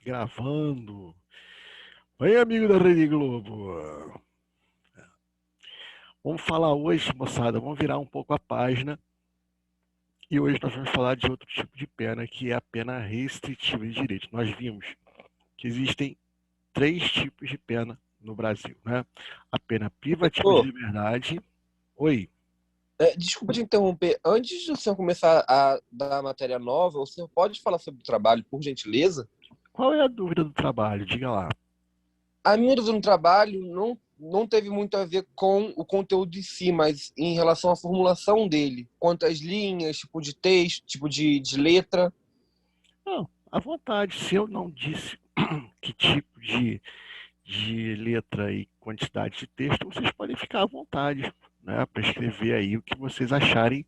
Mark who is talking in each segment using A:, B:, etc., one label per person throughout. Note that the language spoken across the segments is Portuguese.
A: Gravando. Oi, amigo da Rede Globo. Vamos falar hoje, moçada, vamos virar um pouco a página. E hoje nós vamos falar de outro tipo de pena, que é a pena restritiva de direito. Nós vimos que existem três tipos de pena no Brasil, né? A pena privativa de
B: Professor,
A: liberdade. Oi,
B: desculpa te interromper. Antes de o senhor começar a dar a matéria nova, o senhor pode falar sobre o trabalho, por gentileza?
A: qual é a dúvida do trabalho? Diga lá.
B: A minha dúvida no trabalho não teve muito a ver com o conteúdo em si, mas em relação à formulação dele. Quantas linhas, tipo de texto, tipo de letra.
A: Não, à vontade. Se eu não disse que tipo de letra e quantidade de texto, vocês podem ficar à vontade, né, para escrever aí o que vocês acharem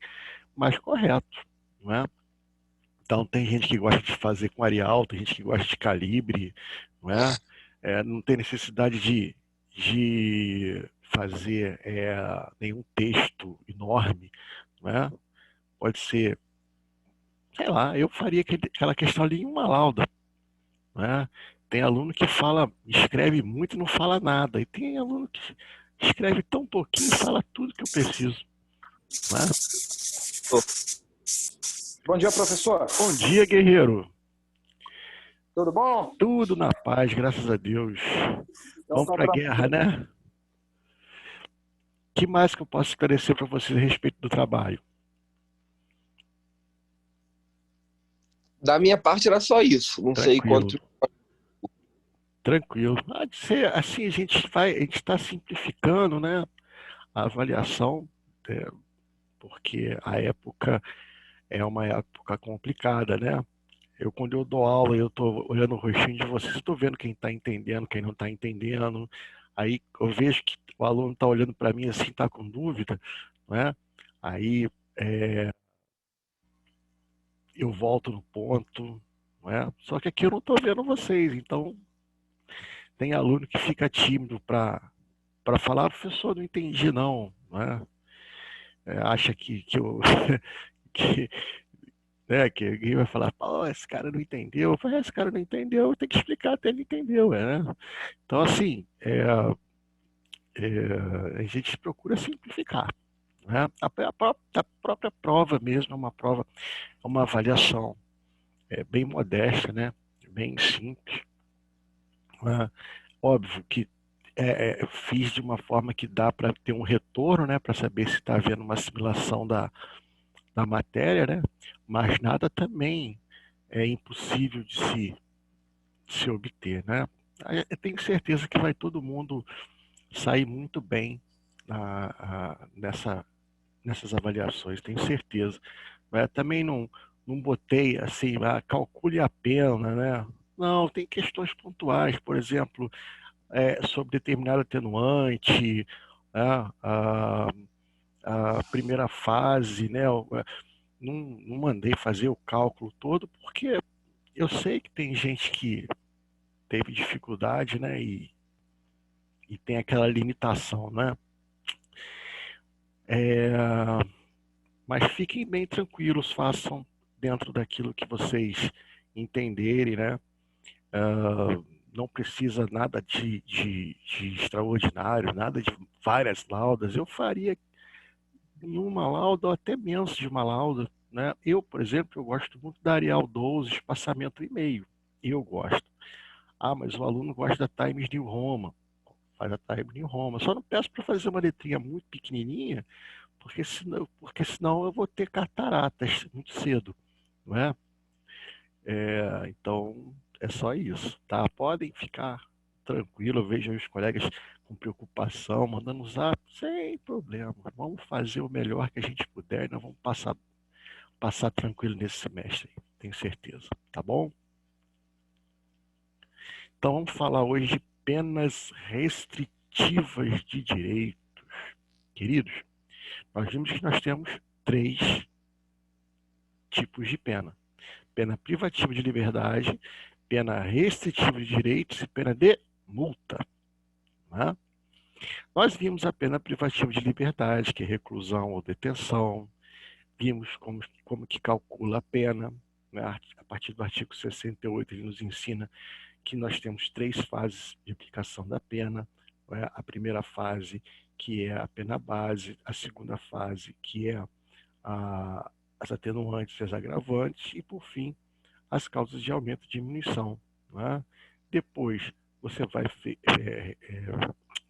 A: mais correto, né? Então tem gente que gosta de fazer com Arial, tem gente que gosta de calibre, não é? Não tem necessidade de fazer nenhum texto enorme, não é? Pode ser, sei lá, eu faria aquela questão ali em uma lauda, né? Tem aluno que fala, escreve muito e não fala nada. E tem aluno que escreve tão pouquinho e fala tudo que eu preciso, né?
C: Bom dia, professor.
A: Bom dia, guerreiro.
C: Tudo bom?
A: Tudo na paz, graças a Deus.
C: Então
A: Vamos
C: tá
A: para a guerra,
C: tranquilo.
A: né? O que mais que eu posso esclarecer para vocês a respeito do trabalho?
B: Da minha parte era só isso. Não sei
A: Tranquilo,
B: quanto.
A: tranquilo. Pode ser assim, a gente está simplificando, né? A avaliação, é, porque a época é uma época complicada, né? Quando eu dou aula, eu estou olhando o rostinho de vocês, estou vendo quem está entendendo, quem não está entendendo. Aí eu vejo que o aluno está olhando para mim assim, está com dúvida, né? Aí eu volto no ponto, né? Só que aqui eu não estou vendo vocês, então tem aluno que fica tímido para falar, professor, não entendi não, né? Acha que eu que, que alguém vai falar, pô, esse cara não entendeu. Eu falei, esse cara não entendeu, tem que explicar até ele entendeu, né? Então, assim, a gente procura simplificar, né? A própria prova mesmo é uma prova, é uma avaliação bem modesta, né? Bem simples, né? Óbvio que eu fiz de uma forma que dá para ter um retorno, né? Para saber se está havendo uma assimilação da matéria, né? Mas nada também é impossível de se obter, né? Eu tenho certeza que vai todo mundo sair muito bem nessas avaliações, tenho certeza. Também não botei assim, calcule a pena, né? Não, tem questões pontuais, por exemplo, sobre determinado atenuante, né? A primeira fase, né? Não mandei fazer o cálculo todo, porque eu sei que tem gente que teve dificuldade, né? E tem aquela limitação, né? É, mas fiquem bem tranquilos, façam dentro daquilo que vocês entenderem, né? Não precisa nada de extraordinário, nada de várias laudas. Eu faria em uma lauda ou até menos de uma lauda, né? Eu, por exemplo, eu gosto muito da Arial 12, espaçamento e meio. Eu gosto. Ah, mas o aluno gosta da Times New Roman. Faz a Times New Roman. Só não peço para fazer uma letrinha muito pequenininha, porque senão eu vou ter cataratas muito cedo, não é? Então, é só isso, tá? Podem ficar tranquilos, eu vejo os colegas com preocupação, mandando zap, sem problema. Vamos fazer o melhor que a gente puder e nós vamos passar tranquilo nesse semestre, tenho certeza, tá bom? Então, vamos falar hoje de penas restritivas de direitos. Queridos, nós vimos que nós temos três tipos de pena: pena privativa de liberdade, pena restritiva de direitos e pena de multa, né? Nós vimos a pena privativa de liberdade, que é reclusão ou detenção. Vimos como que calcula a pena, né? A partir do artigo 68, ele nos ensina que nós temos 3 fases de aplicação da pena, né? A primeira fase, que é a pena base, a segunda fase, que é as atenuantes e as agravantes, e, por fim, as causas de aumento e diminuição. Né? Depois, você vai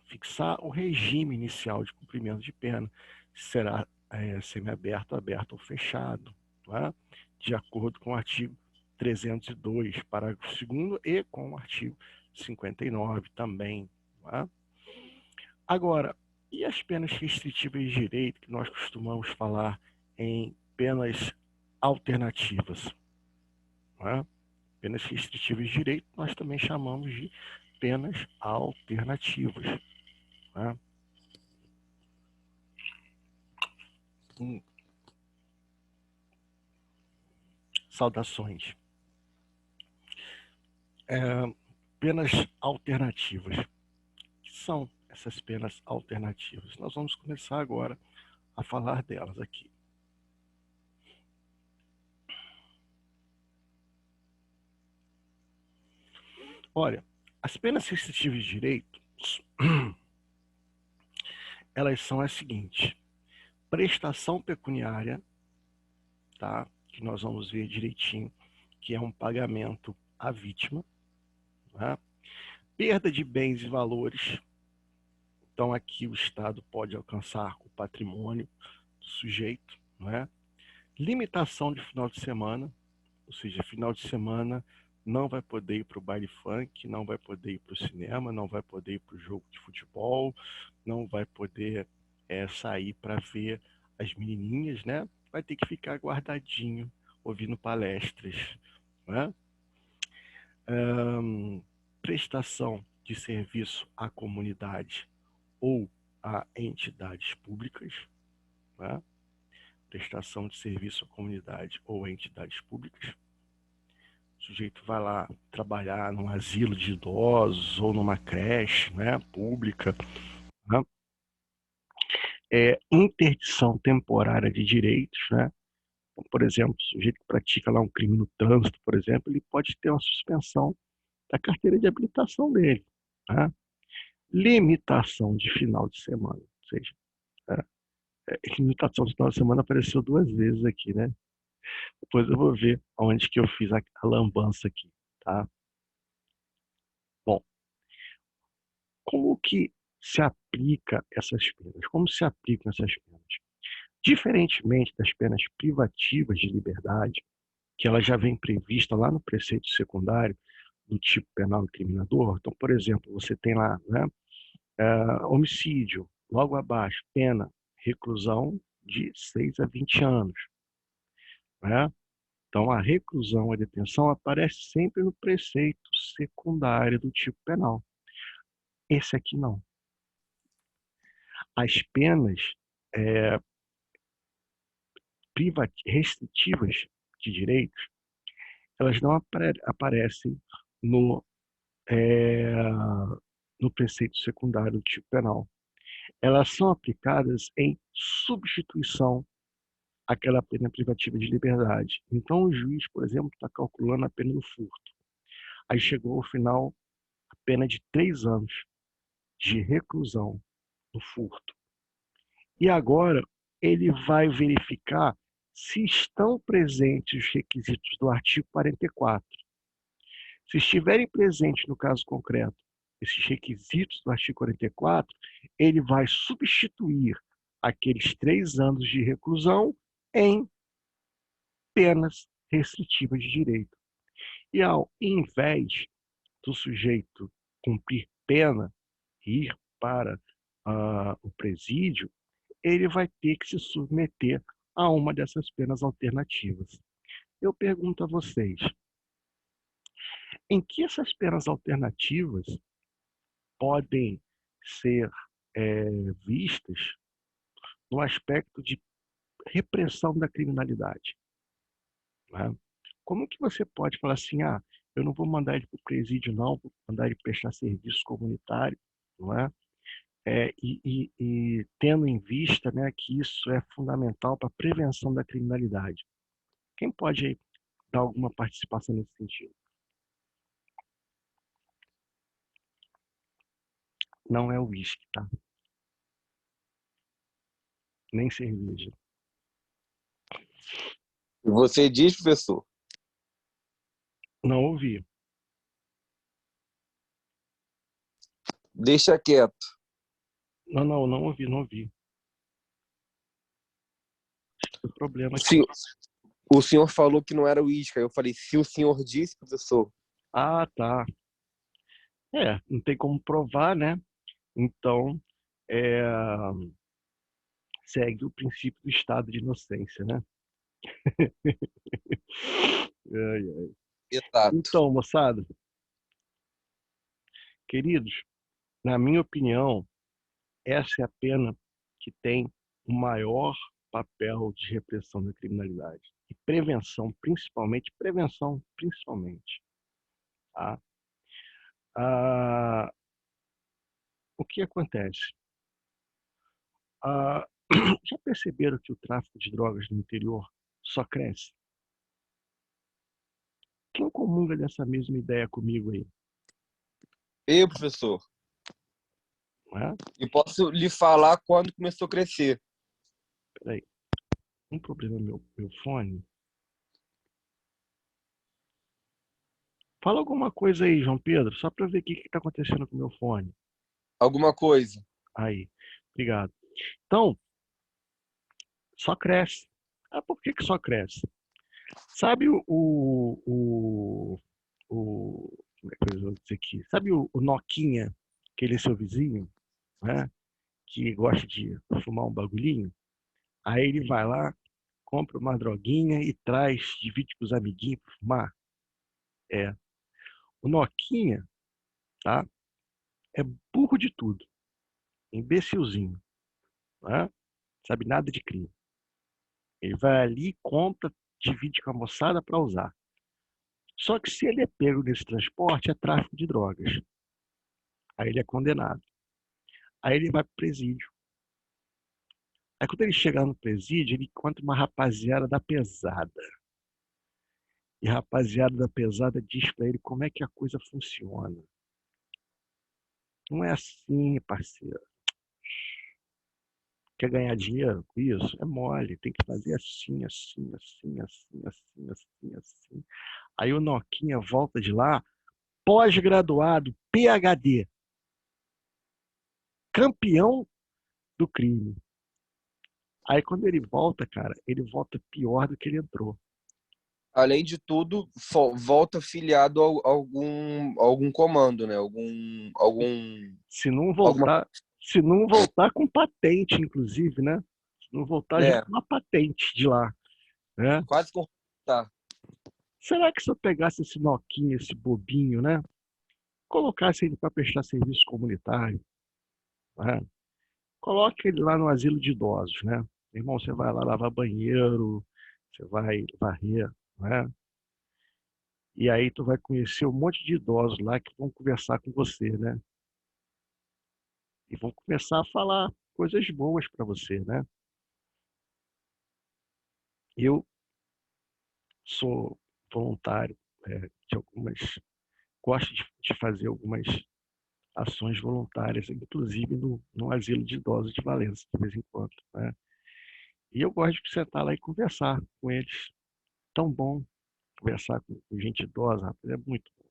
A: fixar o regime inicial de cumprimento de pena, será semiaberto, aberto ou fechado, né? De acordo com o artigo 302, parágrafo 2º, e com o artigo 59 também. Né? Agora, e as penas restritivas de direito, que nós costumamos falar em penas alternativas? Né? Penas restritivas de direito, nós também chamamos de penas alternativas. Né? Saudações. Penas alternativas. O que são essas penas alternativas? Nós vamos começar agora a falar delas aqui. Olha, as penas restritivas de direito, elas são as seguintes: prestação pecuniária, tá? Que nós vamos ver direitinho, que é um pagamento à vítima, né? Perda de bens e valores. Então, aqui o Estado pode alcançar o patrimônio do sujeito, né? Limitação de final de semana, ou seja, final de semana não vai poder ir para o baile funk, não vai poder ir para o cinema, não vai poder ir para o jogo de futebol, não vai poder sair para ver as menininhas, né? Vai ter que ficar guardadinho, ouvindo palestras, né? Prestação de serviço à comunidade ou a entidades públicas, né? Prestação de serviço à comunidade ou a entidades públicas. O sujeito vai lá trabalhar num asilo de idosos ou numa creche, né, pública, né? Interdição temporária de direitos, né? Então, por exemplo, o sujeito que pratica lá um crime no trânsito, por exemplo, ele pode ter uma suspensão da carteira de habilitação dele, né? Limitação de final de semana, ou seja, limitação de final de semana apareceu 2 vezes aqui, né? Depois eu vou ver onde que eu fiz a lambança aqui, tá? Bom, como que se aplica essas penas? Como se aplicam essas penas? Diferentemente das penas privativas de liberdade, que ela já vem prevista lá no preceito secundário do tipo penal incriminador. Então, por exemplo, você tem lá, né, homicídio, logo abaixo, pena, reclusão de 6 a 20 anos. Né? Então, a reclusão, a detenção aparece sempre no preceito secundário do tipo penal. Esse aqui não. As penas restritivas de direitos, elas não aparecem no, no preceito secundário do tipo penal. Elas são aplicadas em substituição àquela pena privativa de liberdade. Então, o juiz, por exemplo, está calculando a pena do furto. Aí chegou ao final a pena de 3 anos de reclusão no furto. E agora ele vai verificar se estão presentes os requisitos do artigo 44. Se estiverem presentes no caso concreto esses requisitos do artigo 44, ele vai substituir aqueles 3 anos de reclusão em penas restritivas de direito. E ao invés do sujeito cumprir pena e ir para o presídio, ele vai ter que se submeter a uma dessas penas alternativas. Eu pergunto a vocês, em que essas penas alternativas podem ser vistas no aspecto de repressão da criminalidade? Né? Como que você pode falar assim, eu não vou mandar ele para o presídio não, vou mandar ele prestar serviço comunitário, não é? E tendo em vista, né, que isso é fundamental para a prevenção da criminalidade. Quem pode dar alguma participação nesse sentido? Não é uísque, tá? Nem cerveja.
B: Você diz, professor?
A: Não ouvi.
B: Deixa quieto.
A: Não ouvi, não ouvi. Acho que tem problema aqui.
B: O senhor falou que não era uísque. Aí eu falei, se o senhor disse, professor.
A: Ah, tá. Não tem como provar, né? Então, é, segue o princípio do estado de inocência, né? Ai, ai.
B: Exato.
A: Então, moçada, queridos, na minha opinião, essa é a pena que tem o maior papel de repressão da criminalidade. E prevenção principalmente, tá? Ah, o que acontece? Ah, já perceberam que o tráfico de drogas no interior só cresce? Quem comunga dessa mesma ideia comigo aí?
B: Eu, professor,
A: Não é?
B: e posso lhe falar quando começou a crescer.
A: Peraí, um problema no meu fone. Fala alguma coisa aí, João Pedro, só para ver o que está acontecendo com o meu fone.
B: Alguma coisa.
A: Aí, obrigado. Então, só cresce. Ah, por que só cresce? Sabe como é que eu vou dizer aqui? Sabe o Noquinha, aquele seu vizinho, né? Que gosta de fumar um bagulhinho? Aí ele vai lá, compra uma droguinha e traz, divide com os amiguinhos para fumar. É. O Noquinha, tá? É burro de tudo. Imbecilzinho, né? Sabe nada de crime. Ele vai ali, compra, divide com a moçada para usar. Só que se ele é pego nesse transporte, é tráfico de drogas. Aí ele é condenado. Aí ele vai para o presídio. Aí quando ele chegar no presídio, ele encontra uma rapaziada da pesada. E a rapaziada da pesada diz para ele como é que a coisa funciona. Não é assim, parceiro. Quer ganhar dinheiro com isso? É mole. Tem que fazer assim, assim, assim, assim, assim, assim, assim. Aí o Noquinha volta de lá, pós-graduado, PhD, campeão do crime. Aí quando ele volta, cara, ele volta pior do que ele entrou.
B: Além de tudo, volta filiado a algum comando, né?
A: Se não
B: Alguma,
A: voltar, se não voltar com patente, inclusive, né? Se não voltar já
B: é,
A: com uma patente de lá, né?
B: quase tá.
A: Será que se eu pegasse esse Noquinha, esse bobinho, né? Colocasse ele para prestar serviço comunitário, né? Coloque ele lá no asilo de idosos, né? Irmão, você vai lá lavar banheiro, você vai varrer, né? E aí tu vai conhecer um monte de idosos lá que vão conversar com você, né? E vão começar a falar coisas boas para você, né? Eu sou voluntário de algumas, gosto de fazer algumas ações voluntárias, inclusive no asilo de idosos de Valença, de vez em quando, né? E eu gosto de sentar lá e conversar com eles. Tão bom conversar com gente idosa, rapaz, é muito bom.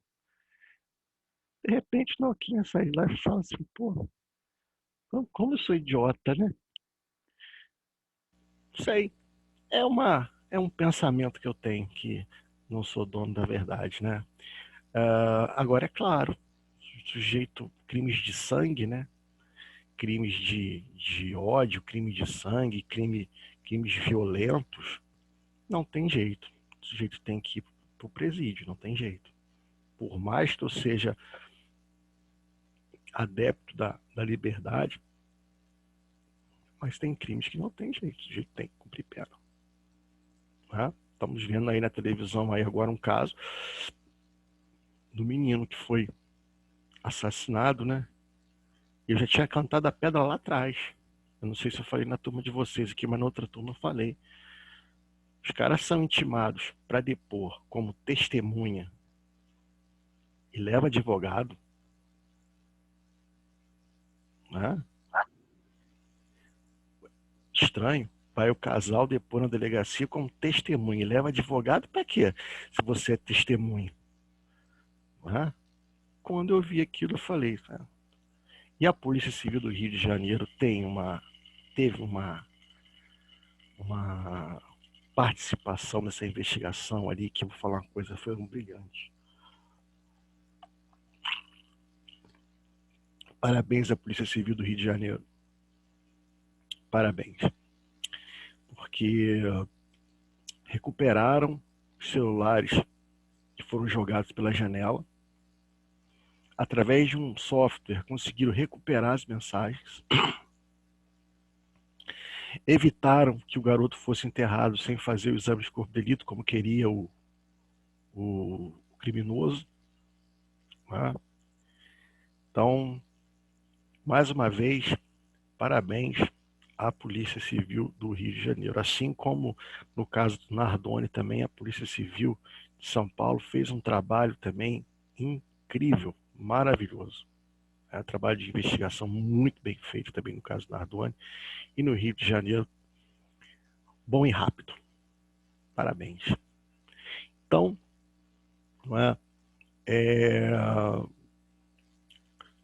A: De repente, o Noquinha sai de lá e fala assim, pô, como eu sou idiota, né? Sei. É um pensamento que eu tenho, que não sou dono da verdade, né? Agora, é claro, sujeito crimes de sangue, né? Crimes de ódio, crime de sangue, crimes violentos, não tem jeito. O sujeito tem que ir pro presídio, não tem jeito. Por mais que eu seja adepto da liberdade, mas tem crimes que não tem jeito, o sujeito tem que cumprir pena. Né? Estamos vendo aí na televisão aí agora um caso do menino que foi assassinado, né? Eu já tinha cantado a pedra lá atrás. Eu não sei se eu falei na turma de vocês aqui, mas na outra turma eu falei. Os caras são intimados para depor como testemunha e leva advogado. né? Estranho. Vai o casal depor na delegacia como testemunha. E leva advogado para quê? Se você é testemunha. Né? Quando eu vi aquilo, eu falei, cara. E a Polícia Civil do Rio de Janeiro teve uma participação nessa investigação ali, que eu vou falar uma coisa, foi um brilhante. Parabéns à Polícia Civil do Rio de Janeiro. Parabéns. Porque recuperaram os celulares que foram jogados pela janela. Através de um software, conseguiram recuperar as mensagens. Evitaram que o garoto fosse enterrado sem fazer o exame de corpo de delito, como queria o criminoso. Né? Então, mais uma vez, parabéns à Polícia Civil do Rio de Janeiro. Assim como no caso do Nardoni também, a Polícia Civil de São Paulo fez um trabalho também incrível, maravilhoso. É um trabalho de investigação muito bem feito também no caso do Nardoni. E no Rio de Janeiro, bom e rápido. Parabéns. Então, não é,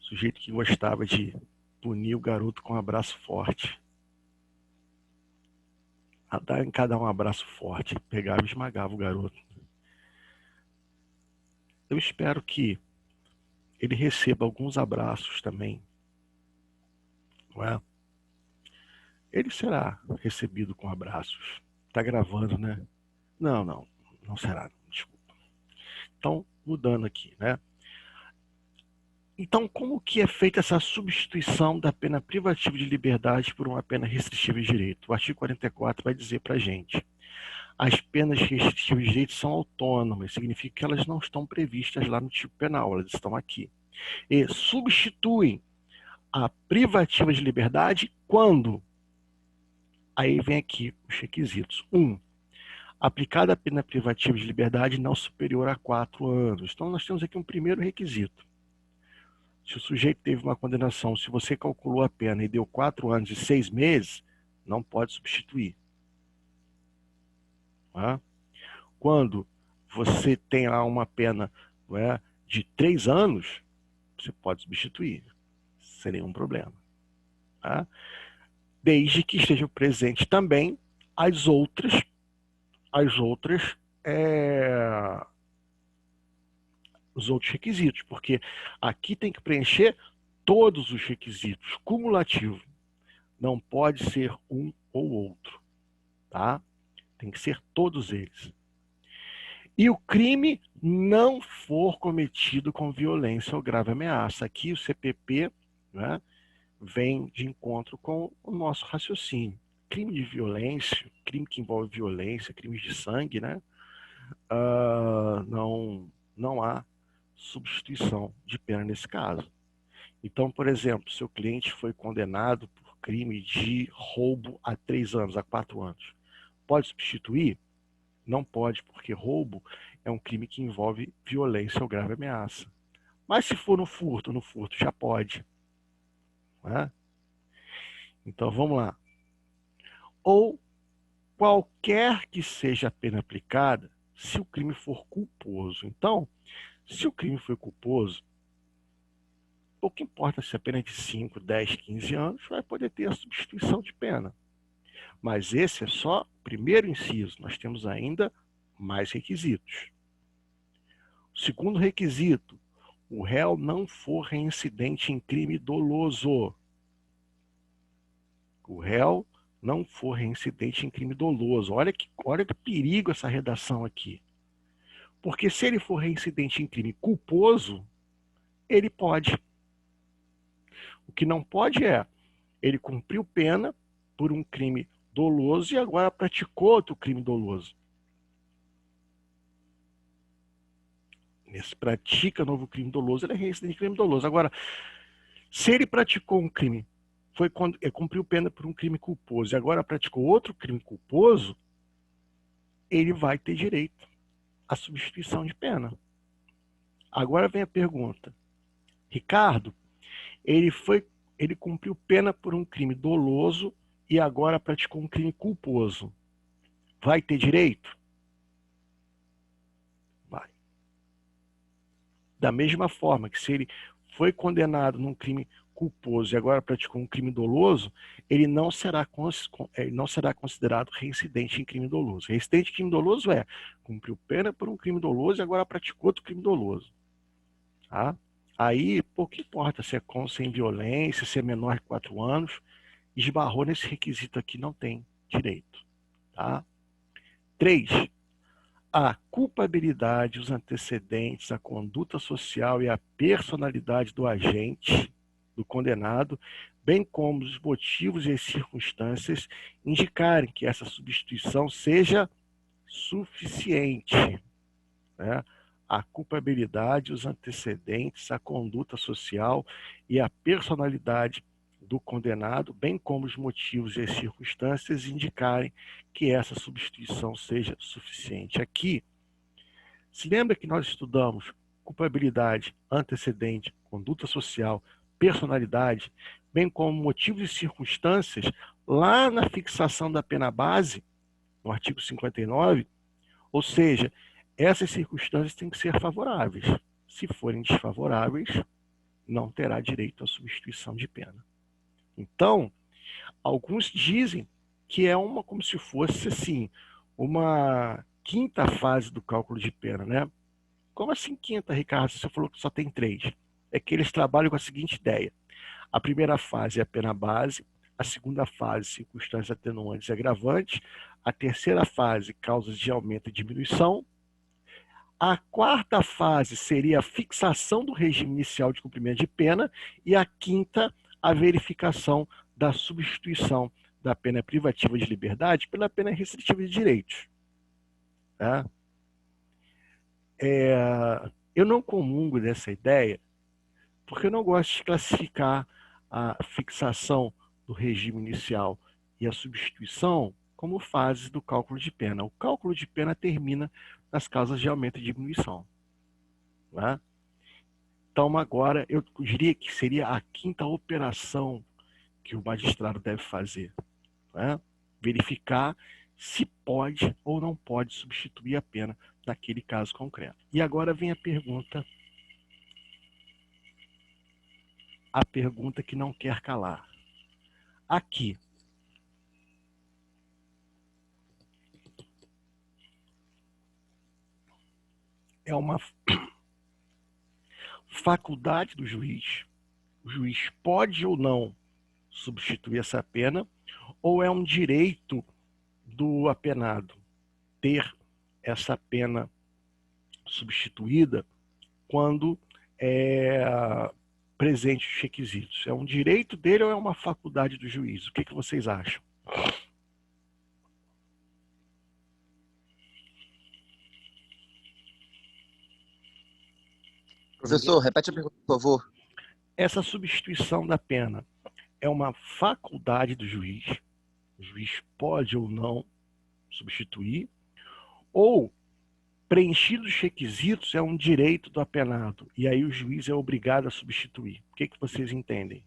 A: sujeito que gostava de punir o garoto com um abraço forte. A dar em cada um abraço forte, pegava e esmagava o garoto. Eu espero que ele receba alguns abraços também. Não é? Ele será recebido com abraços. Tá gravando, né? Não será, desculpa. Então, mudando aqui, né? Então, como que é feita essa substituição da pena privativa de liberdade por uma pena restritiva de direito? O artigo 44 vai dizer para a gente: as penas restritivas de direito são autônomas, significa que elas não estão previstas lá no tipo penal, elas estão aqui. E substituem a privativa de liberdade quando? Aí vem aqui os requisitos. 1. Aplicada a pena privativa de liberdade não superior a 4 anos. Então, nós temos aqui um primeiro requisito. Se o sujeito teve uma condenação, se você calculou a pena e deu 4 anos e 6 meses, não pode substituir. Tá? Quando você tem lá uma pena, não é, de 3 anos, você pode substituir, sem nenhum problema. Tá? Desde que estejam presentes também os outros requisitos, porque aqui tem que preencher todos os requisitos, cumulativo. Não pode ser um ou outro, tá? Tem que ser todos eles. E o crime não for cometido com violência ou grave ameaça. Aqui o CPP, né, vem de encontro com o nosso raciocínio. Crime de violência, crime que envolve violência, crimes de sangue, né, não há substituição de pena nesse caso. Então, por exemplo, seu cliente foi condenado por crime de roubo há 3 anos, há 4 anos. Pode substituir? Não pode, porque roubo é um crime que envolve violência ou grave ameaça. Mas se for no furto já pode. Né? Então, vamos lá. Ou qualquer que seja a pena aplicada, se o crime for culposo. Então, se o crime foi culposo, pouco importa se a pena é de 5, 10, 15 anos, vai poder ter a substituição de pena. Mas esse é só o primeiro inciso. Nós temos ainda mais requisitos. O segundo requisito: o réu não for reincidente em crime doloso. O réu não for reincidente em crime doloso. Olha que perigo essa redação aqui. Porque se ele for reincidente em crime culposo, ele pode. O que não pode é, ele cumpriu pena por um crime doloso e agora praticou outro crime doloso. Se pratica novo crime doloso, ele é reincidente em crime doloso. Agora, se ele praticou um crime, cumpriu pena por um crime culposo e agora praticou outro crime culposo, ele vai ter direito à substituição de pena. Agora vem a pergunta: Ricardo, ele foi ele cumpriu pena por um crime doloso e agora praticou um crime culposo. Vai ter direito? Vai. Da mesma forma que se ele foi condenado num crime culposo e agora praticou um crime doloso, ele não será considerado reincidente em crime doloso. Reincidente em crime doloso cumpriu pena por um crime doloso e agora praticou outro crime doloso. Tá? Aí, pouco importa se é com sem violência, se é menor de 4 anos, esbarrou nesse requisito aqui, não tem direito. Tá? 3. A culpabilidade, os antecedentes, a conduta social e a personalidade do agente, do condenado, bem como os motivos e as circunstâncias, indicarem que essa substituição seja suficiente. Né? A culpabilidade, os antecedentes, a conduta social e a personalidade do condenado, bem como os motivos e as circunstâncias, indicarem que essa substituição seja suficiente. Aqui, se lembra que nós estudamos culpabilidade, antecedente, conduta social, personalidade, bem como motivos e circunstâncias, lá na fixação da pena base, no artigo 59, ou seja, essas circunstâncias têm que ser favoráveis. Se forem desfavoráveis, não terá direito à substituição de pena. Então, alguns dizem que é como se fosse assim, uma quinta fase do cálculo de pena, né? Como assim quinta, Ricardo? Você falou que só tem 3. É que eles trabalham com a seguinte ideia. A primeira fase é a pena base, a segunda fase, circunstâncias atenuantes e agravantes, a terceira fase, causas de aumento e diminuição, a quarta fase seria a fixação do regime inicial de cumprimento de pena e a quinta, a verificação da substituição da pena privativa de liberdade pela pena restritiva de direitos. Tá? Eu não comungo dessa ideia porque eu não gosto de classificar a fixação do regime inicial e a substituição como fases do cálculo de pena. O cálculo de pena termina nas causas de aumento e diminuição. Né? Então, agora, eu diria que seria a quinta operação que o magistrado deve fazer. Né? Verificar se pode ou não pode substituir a pena naquele caso concreto. E agora vem a pergunta que não quer calar. Aqui, é uma faculdade do juiz. O juiz pode ou não substituir essa pena, ou é um direito do apenado ter essa pena substituída quando presente os requisitos. É um direito dele ou é uma faculdade do juiz? O que vocês acham?
B: Professor, repete a pergunta, por favor.
A: Essa substituição da pena é uma faculdade do juiz? O juiz pode ou não substituir? Ou, preenchidos os requisitos, é um direito do apenado, e aí o juiz é obrigado a substituir? O que vocês entendem?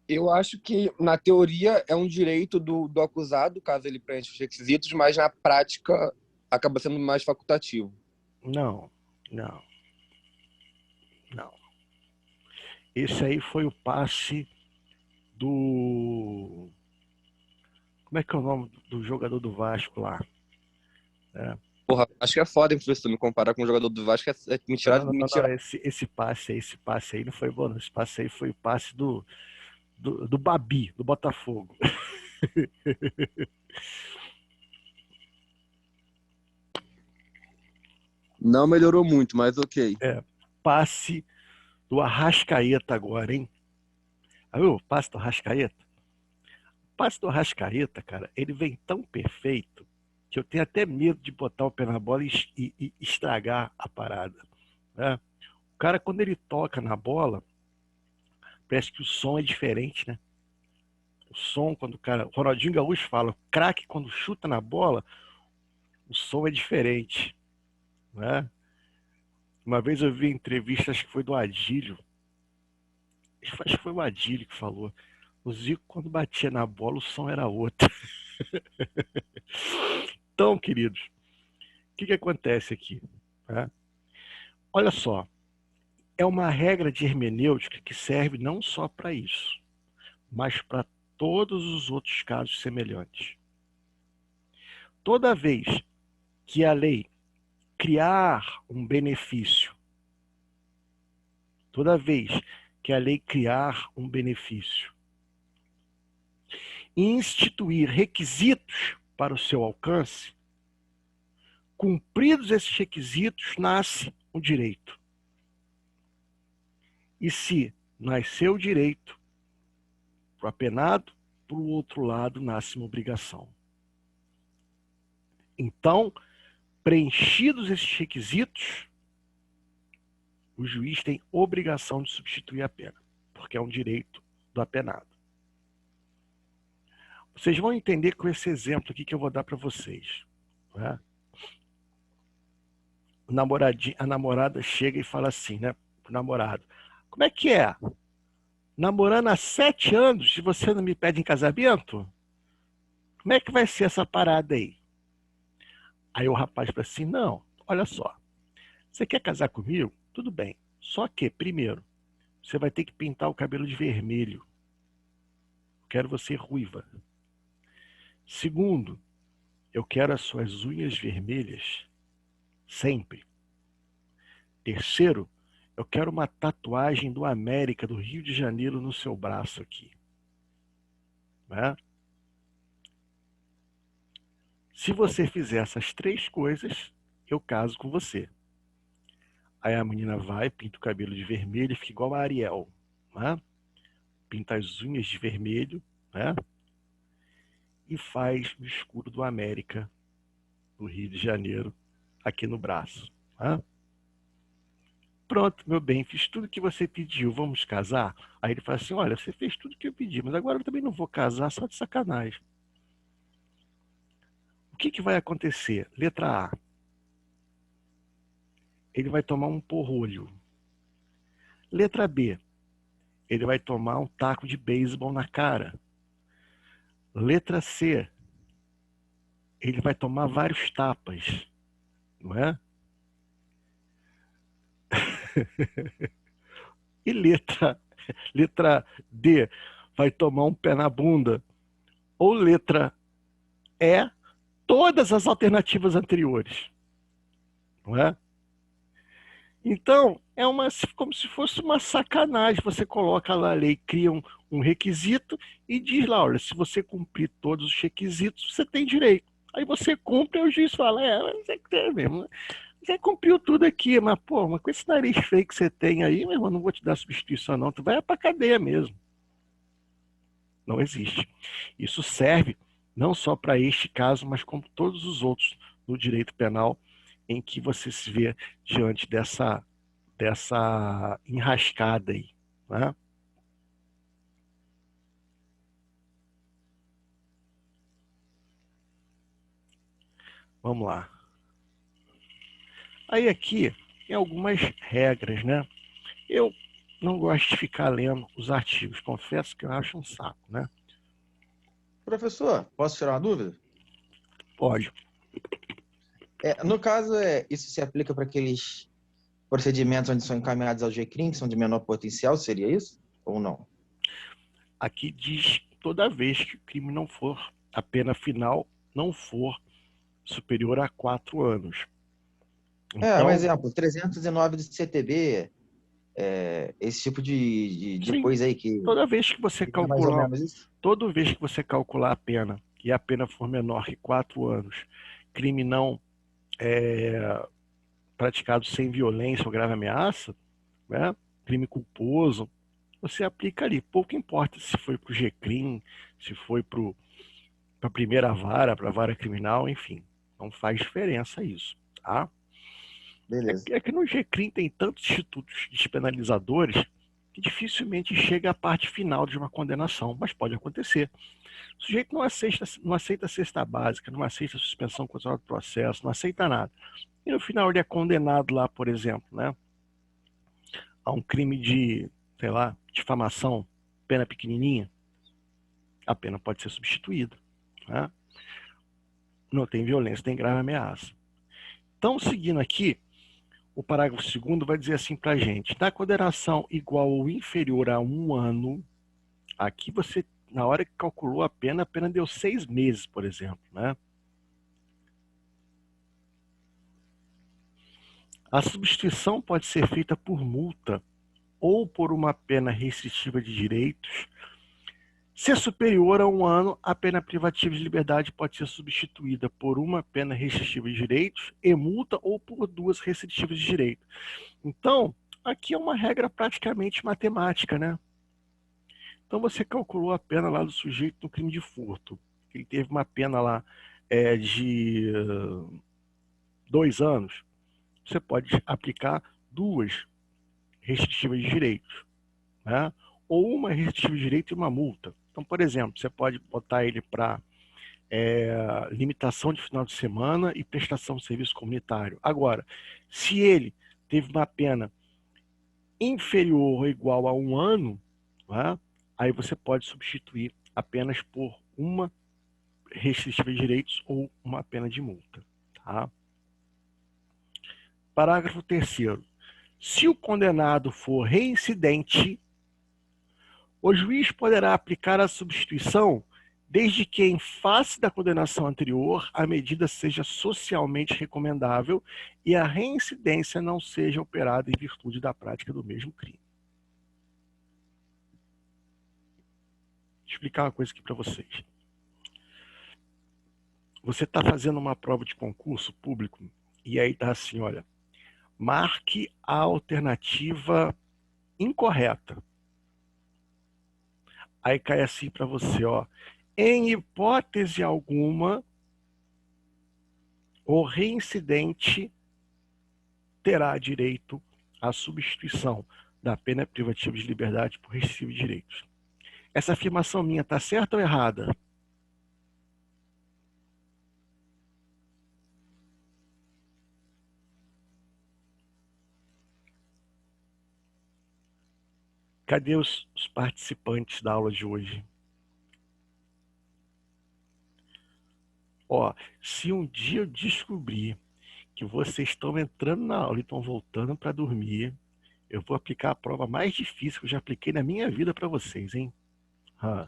B: Eu acho que, na teoria, é um direito do acusado, caso ele preencha os requisitos, mas na prática acaba sendo mais facultativo.
A: Não. Esse aí foi o passe do... Como é que é o nome do jogador do Vasco lá?
B: Porra, acho que é foda, hein, professor, me comparar com um jogador do Vasco, é me tirar...
A: Não. Esse passe aí não foi bom, não. Esse passe aí foi o passe do Babi, do Botafogo.
B: Não melhorou muito, mas ok.
A: Passe do Arrascaeta agora, hein? Viu? Passe do Arrascaeta. O passe do Arrascaeta, cara, ele vem tão perfeito que eu tenho até medo de botar o pé na bola e estragar a parada. Né? O cara, quando ele toca na bola, parece que o som é diferente, né? O som, quando o cara... O Ronaldinho Gaúcho fala, o craque, quando chuta na bola, o som é diferente. Né? Uma vez eu vi entrevista, acho que foi do Adílio. acho que foi o Adílio que falou. O Zico, quando batia na bola, o som era outro. Então, queridos, o que acontece aqui? Tá? Olha só, é uma regra de hermenêutica que serve não só para isso, mas para todos os outros casos semelhantes. Toda vez que a lei criar um benefício, toda vez que a lei criar um benefício e instituir requisitos para o seu alcance, cumpridos esses requisitos, nasce o direito. E se nasceu o direito, para o apenado, para o outro lado nasce uma obrigação. Então, preenchidos esses requisitos, o juiz tem obrigação de substituir a pena, porque é um direito do apenado. Vocês vão entender com esse exemplo aqui que eu vou dar para vocês. Né? A namorada chega e fala assim, né, pro namorado: como é que é? Namorando há 7 anos e você não me pede em casamento? Como é que vai ser essa parada aí? Aí o rapaz fala assim: não, olha só, você quer casar comigo? Tudo bem. Só que, primeiro, você vai ter que pintar o cabelo de vermelho. Quero você ruiva. Segundo, eu quero as suas unhas vermelhas sempre. Terceiro, eu quero uma tatuagem do América, do Rio de Janeiro, no seu braço aqui. Né? Se você fizer essas 3 coisas, eu caso com você. Aí a menina vai, pinta o cabelo de vermelho e fica igual a Ariel. Né? Pinta as unhas de vermelho, né? E faz o escudo do América, do Rio de Janeiro, aqui no braço. Né? Pronto, meu bem, fiz tudo que você pediu, vamos casar? Aí ele fala assim: olha, você fez tudo que eu pedi, mas agora eu também não vou casar, só de sacanagem. O que vai acontecer? Letra A. Ele vai tomar um porrolho. Letra B. Ele vai tomar um taco de beisebol na cara. Letra C. Ele vai tomar vários tapas. Não é? E letra D. Vai tomar um pé na bunda. Ou letra E. Todas as alternativas anteriores. Não é? Então, é como se fosse uma sacanagem. Você coloca lá a lei, cria um requisito e diz lá: olha, se você cumprir todos os requisitos, você tem direito. Aí você cumpre e o juiz fala: você tem mesmo. Você cumpriu tudo aqui, mas, pô, com esse nariz feio que você tem aí, meu irmão, não vou te dar substituição, não. Tu vai pra cadeia mesmo. Não existe. Isso serve não só para este caso, mas como todos os outros no direito penal, em que você se vê diante dessa enrascada aí. Né? Vamos lá. Aí aqui tem algumas regras, né? Eu não gosto de ficar lendo os artigos, confesso que eu acho um saco, né?
D: Professor, posso tirar uma dúvida?
A: Pode.
D: No caso, isso se aplica para aqueles procedimentos onde são encaminhados ao GCRIM, que são de menor potencial, seria isso? Ou não?
A: Aqui diz toda vez que o crime não for, a pena final não for superior a 4 anos.
D: Então, um exemplo, 309 do CTB, esse tipo de coisa aí que...
A: Toda vez que você calcular, toda vez que você calcular a pena e a pena for menor que 4 anos, crime não praticado sem violência ou grave ameaça, né? Crime culposo, você aplica ali. Pouco importa se foi para o GCRIM, se foi para a primeira vara, para a vara criminal, enfim. Não faz diferença isso, tá?
D: Beleza.
A: É que no GCRIM tem tantos institutos despenalizadores que dificilmente chega à parte final de uma condenação, mas pode acontecer. O sujeito não aceita a cesta básica, não aceita a suspensão condicional do processo, não aceita nada. E no final ele é condenado lá, por exemplo, né, a um crime de, sei lá, difamação, pena pequenininha, a pena pode ser substituída, né? Não tem violência nem grave ameaça. Então, seguindo aqui, o parágrafo 2º vai dizer assim para a gente: na condenação igual ou inferior a 1 ano, aqui você, na hora que calculou a pena deu 6 meses, por exemplo, né? A substituição pode ser feita por multa ou por uma pena restritiva de direitos. Se superior a 1 ano, a pena privativa de liberdade pode ser substituída por uma pena restritiva de direitos e multa ou por 2 restritivas de direito. Então, aqui é uma regra praticamente matemática, né? Então, você calculou a pena lá do sujeito no crime de furto. Ele teve uma pena lá de 2 anos. Você pode aplicar 2 restritivas de direitos, né? Ou uma restritiva de direito e uma multa. Então, por exemplo, você pode botar ele para limitação de final de semana e prestação de serviço comunitário. Agora, se ele teve uma pena inferior ou igual a 1 ano, né, aí você pode substituir apenas por uma restritiva de direitos ou uma pena de multa. Tá? Parágrafo 3º. Se o condenado for reincidente, o juiz poderá aplicar a substituição desde que, em face da condenação anterior, a medida seja socialmente recomendável e a reincidência não seja operada em virtude da prática do mesmo crime. Vou explicar uma coisa aqui para vocês. Você está fazendo uma prova de concurso público e aí está assim, olha, marque a alternativa incorreta. Aí cai assim para você, ó. Em hipótese alguma, o reincidente terá direito à substituição da pena privativa de liberdade por restritiva de direitos. Essa afirmação minha está certa ou errada? Cadê os participantes da aula de hoje? Ó, se um dia eu descobrir que vocês estão entrando na aula e estão voltando para dormir, eu vou aplicar a prova mais difícil que eu já apliquei na minha vida para vocês, hein?
B: O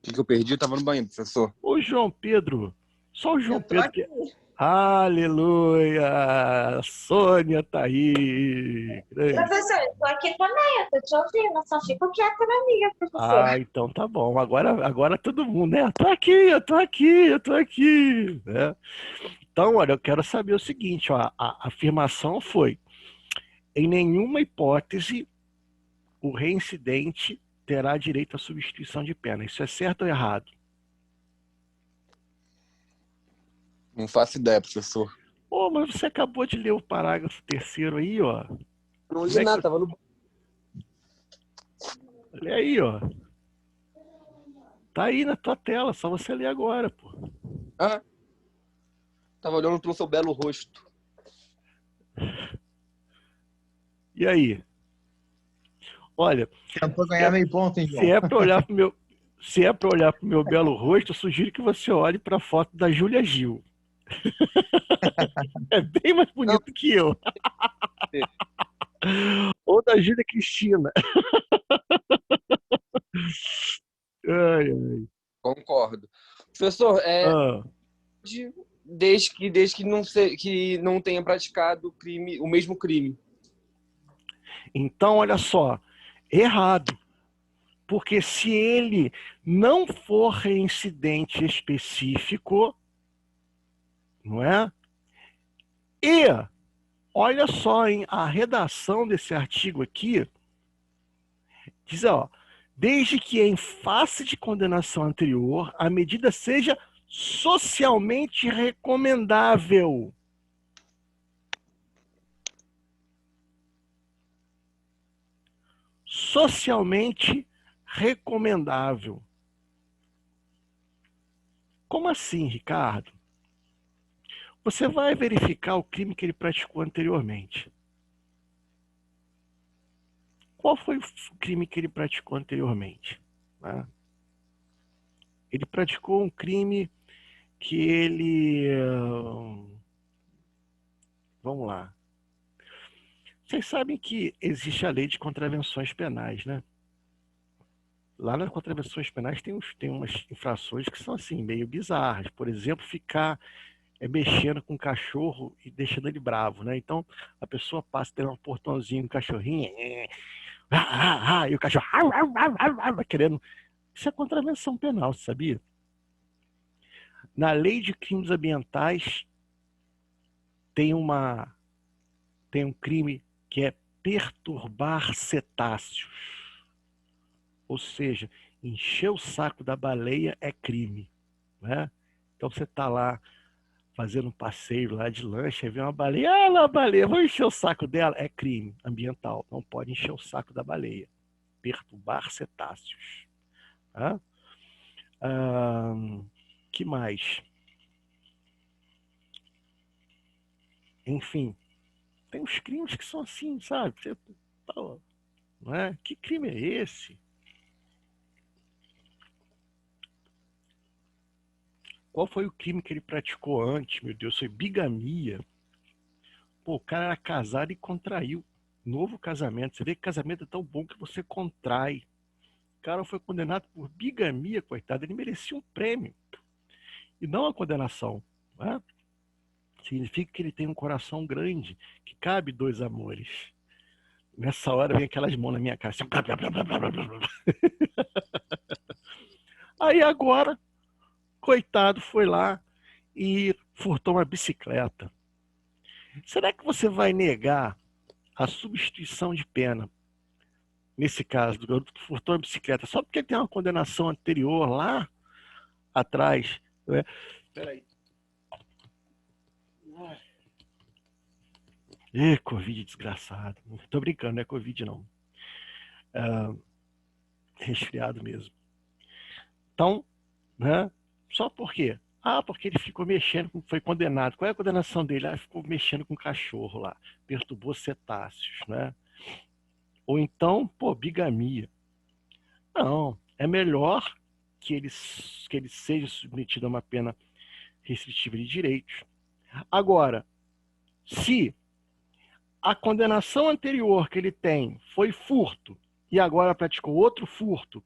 B: que eu perdi? Eu tava no banheiro, professor.
A: Ô, João Pedro, só o João
E: Eu tô
A: Pedro
E: aqui.
A: que... Aleluia! A Sônia tá aí. Grande.
E: Professor, eu tô aqui também, eu tô te ouvindo, eu só fico quieta na minha, professor.
A: Ah, então tá bom. Agora todo mundo, né? Eu tô aqui, eu tô aqui, eu tô aqui. Né? Então, olha, eu quero saber o seguinte, ó, a afirmação foi: em nenhuma hipótese o reincidente terá direito à substituição de pena. Isso é certo ou errado?
B: Não faço ideia, professor.
A: Pô, mas você acabou de ler o parágrafo 3º aí, ó.
B: Não
A: Como
B: li
A: é que-
B: nada, tava no...
A: Olha aí, ó. Tá aí na tua tela, só você ler agora, pô.
B: Ah, tava olhando pro seu belo rosto.
A: E aí? Olha,
D: Tentou ganhar meio ponto, hein,
A: se
D: João?
A: é para olhar pro meu belo rosto, eu sugiro que você olhe para a foto da Júlia Gil. É bem mais bonito que eu. Ou da Júlia Cristina. Ai, ai.
B: Concordo. Professor,
A: Ah,
B: desde que não tenha praticado o mesmo crime.
A: então, olha só, errado. Porque se ele não for reincidente específico, não é? E, olha só, hein, a redação desse artigo aqui diz, ó, desde que em face de condenação anterior, a medida seja socialmente recomendável. Socialmente recomendável. Como assim, Ricardo? Você vai verificar o crime que ele praticou anteriormente. Qual foi o crime que ele praticou anteriormente? Né? Ele praticou um crime que ele... Vamos lá. Vocês sabem que existe a lei de contravenções penais, né? Lá nas contravenções penais tem umas infrações que são assim, meio bizarras. Por exemplo, ficar mexendo com o cachorro e deixando ele bravo, né? Então, a pessoa passa, tem um portãozinho, um cachorrinho, e o cachorro vai querendo. Isso é contravenção penal, você sabia? Na lei de crimes ambientais tem um crime que é perturbar cetáceos. Ou seja, encher o saco da baleia é crime, né? Então você está lá fazendo um passeio lá de lancha e vê uma baleia, ah lá, baleia, vou encher o saco dela. É crime ambiental, não pode encher o saco da baleia. Perturbar cetáceos. Tá? Que mais? Enfim, tem uns crimes que são assim, sabe? Você, não é? Que crime é esse? Qual foi o crime que ele praticou antes? Meu Deus, foi bigamia. Pô, o cara era casado e contraiu novo casamento. Você vê que casamento é tão bom que você contrai. O cara foi condenado por bigamia, coitado. Ele merecia um prêmio e não a condenação. Né? Significa que ele tem um coração grande, que cabe dois amores. Nessa hora vem aquelas mãos na minha cara. Assim, blá, blá, blá, blá, blá, blá, blá. Aí agora, coitado, foi lá e furtou uma bicicleta. Será que você vai negar a substituição de pena, nesse caso, do garoto que furtou uma bicicleta, só porque tem uma condenação anterior lá atrás? Né? Peraí. Covid desgraçado. Não tô brincando, não é Covid não. Resfriado mesmo. Então, né? Só por quê? Ah, porque ele ficou mexendo, foi condenado. Qual é a condenação dele? Ah, ficou mexendo com o cachorro lá. Perturbou cetáceos, né? Ou então, pô, bigamia. Não, é melhor que ele seja submetido a uma pena restritiva de direitos. Agora, se a condenação anterior que ele tem foi furto e agora praticou outro furto,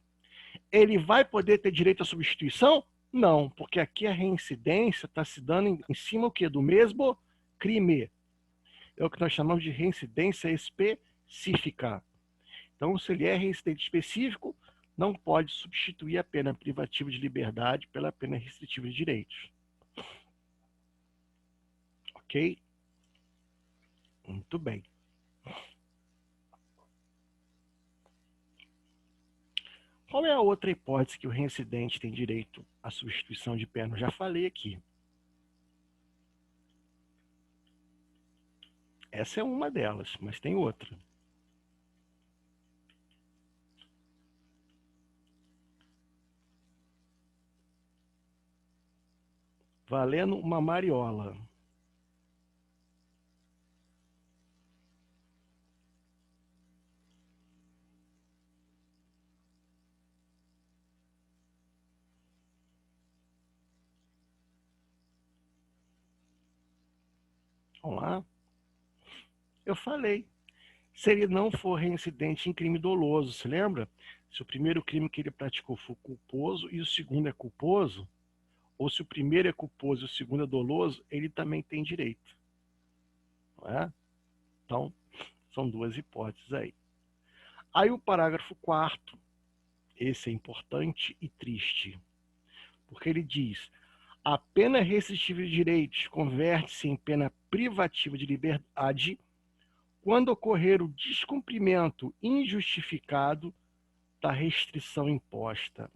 A: ele vai poder ter direito à substituição? Não, porque aqui a reincidência está se dando em cima o quê? Do mesmo crime. É o que nós chamamos de reincidência específica. Então, se ele é reincidente específico, não pode substituir a pena privativa de liberdade pela pena restritiva de direitos. Ok? Muito bem. Qual é a outra hipótese que o reincidente tem direito à substituição de pena? Eu já falei aqui. Essa é uma delas, mas tem outra. Valendo uma mariola. Vamos lá. Eu falei. Se ele não for reincidente em crime doloso, se lembra? Se o primeiro crime que ele praticou for culposo e o segundo é culposo, ou se o primeiro é culposo e o segundo é doloso, ele também tem direito. Não é? Então, são duas hipóteses aí. Aí o parágrafo 4º, esse é importante e triste, porque ele diz: a pena restritiva de direitos converte-se em pena privativa de liberdade quando ocorrer o descumprimento injustificado da restrição imposta.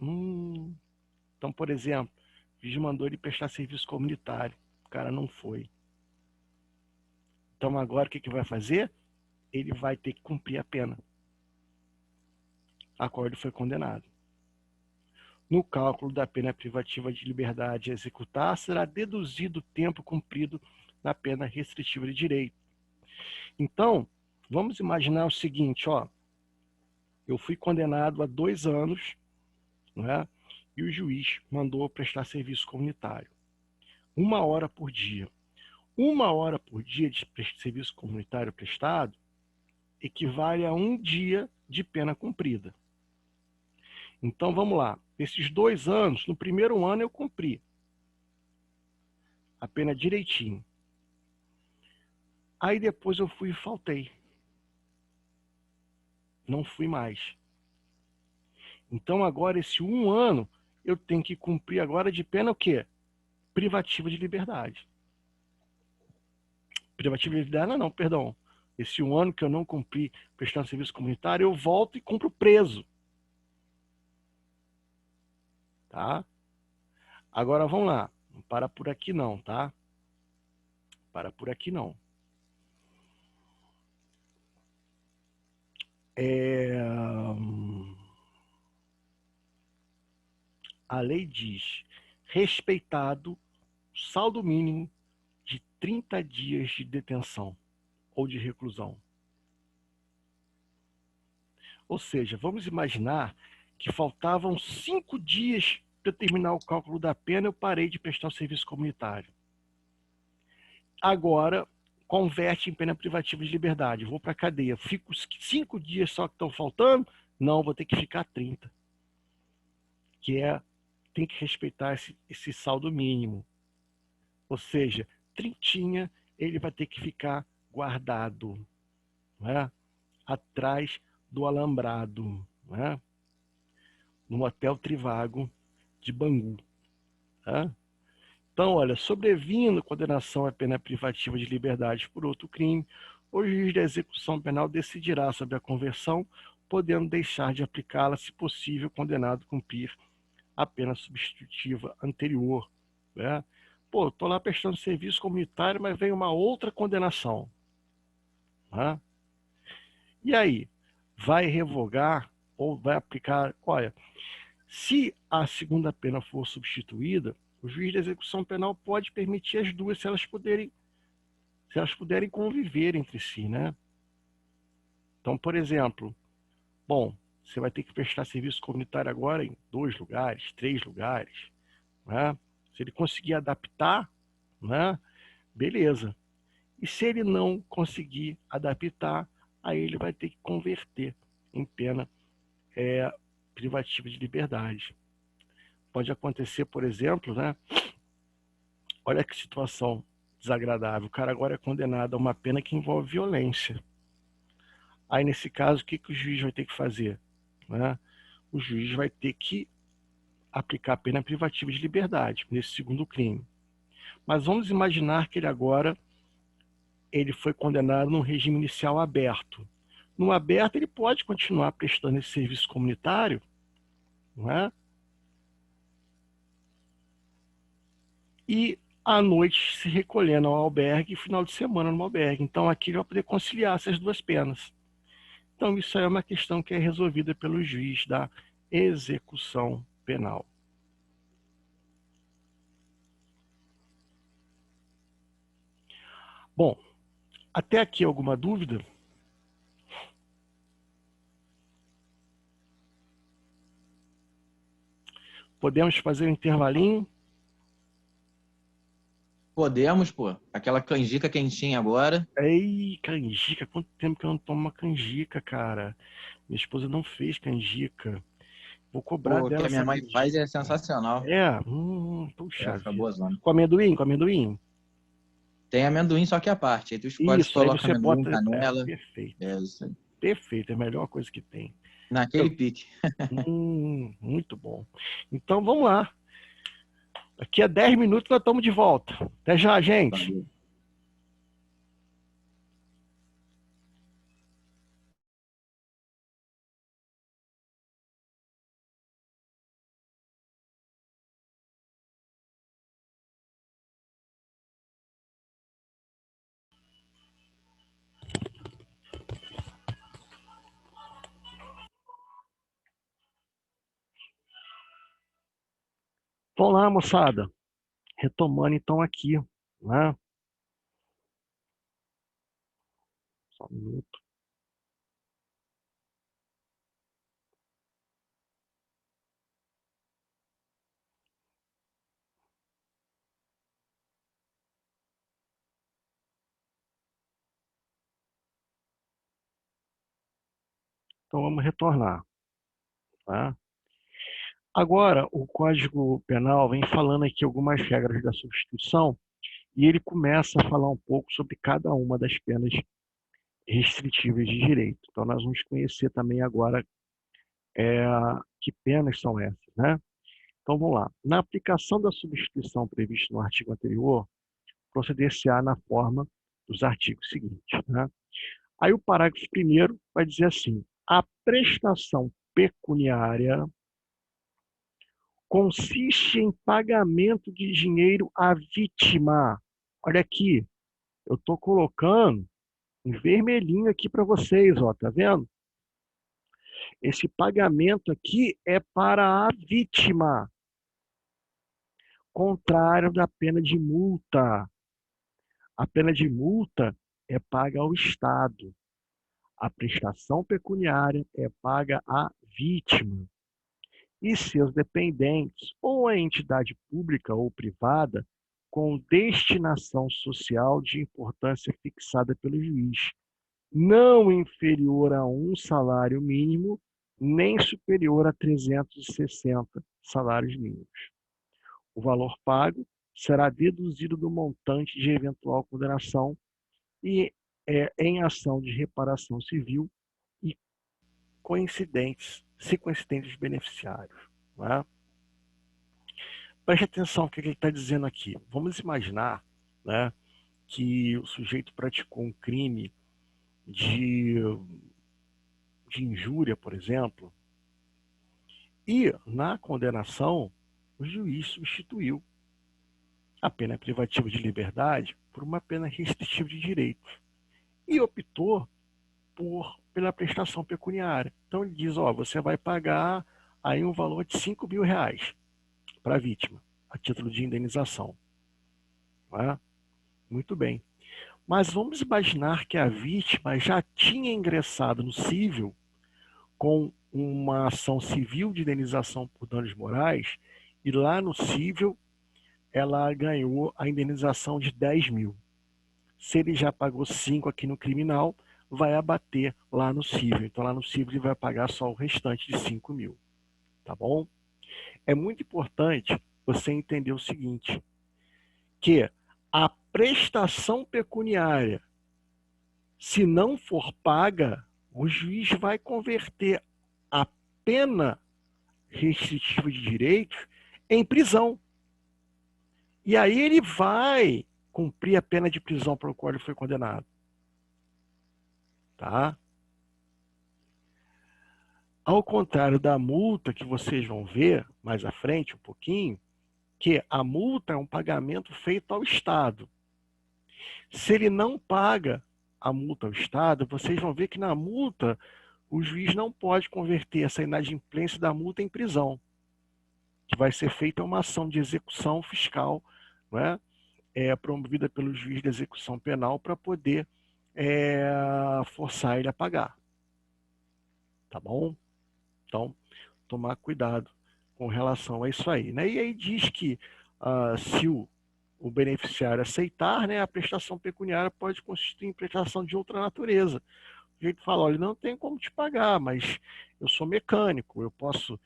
A: Então, por exemplo, o juiz mandou ele prestar serviço comunitário, o cara não foi. Então agora o que vai fazer? Ele vai ter que cumprir a pena a qual ele foi condenado. No cálculo da pena privativa de liberdade a executar, será deduzido o tempo cumprido na pena restritiva de direito. Então, vamos imaginar o seguinte, ó. Eu fui condenado a 2 anos, né? E o juiz mandou eu prestar serviço comunitário. 1 hora por dia. 1 hora por dia de serviço comunitário prestado equivale a 1 dia de pena cumprida. Então, vamos lá. Esses 2 anos, no primeiro ano eu cumpri a pena direitinho. Aí depois eu fui e faltei. Não fui mais. Então agora esse 1 ano eu tenho que cumprir agora de pena o quê? Privativa de liberdade. Privativa de liberdade não, perdão. Esse 1 ano que eu não cumpri prestando serviço comunitário, eu volto e cumpro preso. Tá? Agora vamos lá. Não para por aqui não, tá? Para por aqui não. A lei diz, respeitado o saldo mínimo de 30 dias de detenção ou de reclusão. Ou seja, vamos imaginar que faltavam 5 dias para terminar o cálculo da pena, eu parei de prestar o serviço comunitário. Agora, converte em pena privativa de liberdade. Vou para a cadeia. Fico 5 dias só que estão faltando? Não, vou ter que ficar 30. Tem que respeitar esse saldo mínimo. Ou seja, 30 ele vai ter que ficar guardado, né? Atrás do alambrado, né? No Hotel Trivago de Bangu. Tá? Então, olha, sobrevindo condenação à pena privativa de liberdade por outro crime, o juiz da execução penal decidirá sobre a conversão, podendo deixar de aplicá-la, se possível, condenado a cumprir a pena substitutiva anterior. Né? Pô, estou lá prestando serviço comunitário, mas vem uma outra condenação. Né? E aí? Vai revogar ou vai aplicar? Olha, se a segunda pena for substituída, o juiz da execução penal pode permitir as duas, se elas puderem conviver entre si, né? Então, por exemplo, bom, você vai ter que prestar serviço comunitário agora em 2 lugares, 3 lugares, né? Se ele conseguir adaptar, né? Beleza. E se ele não conseguir adaptar, aí ele vai ter que converter em pena privativa de liberdade. Pode acontecer, por exemplo, né? Olha que situação desagradável. O cara agora é condenado a uma pena que envolve violência. Aí, nesse caso, o que o juiz vai ter que fazer? Né? O juiz vai ter que aplicar a pena privativa de liberdade nesse segundo crime. Mas vamos imaginar que ele foi condenado num regime inicial aberto. No aberto, ele pode continuar prestando esse serviço comunitário, não é? E à noite se recolhendo ao albergue e final de semana no albergue. Então aqui ele vai poder conciliar essas duas penas. Então isso aí é uma questão que é resolvida pelo juiz da execução penal. Bom, até aqui alguma dúvida? Podemos fazer um intervalinho?
D: Podemos, pô. Aquela canjica quentinha agora.
A: Ei, canjica, quanto tempo que eu não tomo uma canjica, cara? Minha esposa não fez canjica. Vou cobrar
D: Pô, o que
A: dela
D: a minha
A: essa
D: mãe faz
A: canjica.
D: é sensacional.
A: Puxa
D: Fica
A: vida.
D: boazona.
A: Com amendoim, com amendoim?
D: Tem amendoim, só que à parte. Aí tu escolhe se
A: Isso, aí
D: coloca
A: você
D: amendoim,
A: bota.
D: canela.
A: Perfeito.
D: É isso aí.
A: Perfeito, é a melhor coisa que tem.
D: Naquele pique.
A: Muito bom. Então vamos lá. Daqui a 10 minutos nós estamos de volta. Até já, gente.
D: Valeu.
A: Vamos lá, moçada. Retomando então aqui, né? Só um minuto. Então vamos retornar. Tá? Agora, o Código Penal vem falando aqui algumas regras da substituição e ele começa a falar um pouco sobre cada uma das penas restritivas de direito. Então nós vamos conhecer também agora que penas são essas, né? Então vamos lá. Na aplicação da substituição prevista no artigo anterior, proceder-se-á na forma dos artigos seguintes, né? Aí o parágrafo 1º vai dizer assim: a prestação pecuniária consiste em pagamento de dinheiro à vítima. Olha aqui, eu estou colocando em vermelhinho aqui para vocês, ó, tá vendo? Esse pagamento aqui é para a vítima, contrário da pena de multa. A pena de multa é paga ao Estado. A prestação pecuniária é paga à vítima e seus dependentes ou a entidade pública ou privada com destinação social de importância fixada pelo juiz, não inferior a um salário mínimo, nem superior a 360 salários mínimos. O valor pago será deduzido do montante de eventual condenação e em ação de reparação civil e se coincidentes beneficiários. Não é? Preste atenção no que ele está dizendo aqui. Vamos imaginar, né, que o sujeito praticou um crime de injúria, por exemplo, e na condenação o juiz substituiu a pena privativa de liberdade por uma pena restritiva de direitos e optou pela prestação pecuniária. Então ele diz, ó, você vai pagar aí um valor de R$ 5.000 para a vítima, a título de indenização. Não é? Muito bem. Mas vamos imaginar que a vítima já tinha ingressado no cível com uma ação civil de indenização por danos morais e lá no cível ela ganhou a indenização de 10.000. Se ele já pagou 5 aqui no criminal, vai abater lá no cível. Então lá no cível ele vai pagar só o restante de 5.000. Tá bom? É muito importante você entender o seguinte, que a prestação pecuniária, se não for paga, o juiz vai converter a pena restritiva de direitos em prisão. E aí ele vai cumprir a pena de prisão pelo qual ele foi condenado. Tá? Ao contrário da multa, que vocês vão ver mais à frente um pouquinho, que a multa é um pagamento feito ao Estado. Se ele não paga a multa ao Estado, vocês vão ver que na multa o juiz não pode converter essa inadimplência da multa em prisão, que vai ser feita uma ação de execução fiscal, não é? Promovida pelo juiz de execução penal para poder forçar ele a pagar. Tá bom? Então, tomar cuidado com relação a isso aí. Né? E aí diz que se o beneficiário aceitar, né, a prestação pecuniária pode consistir em prestação de outra natureza. O jeito fala, olha, não tem como te pagar, mas eu sou mecânico, eu posso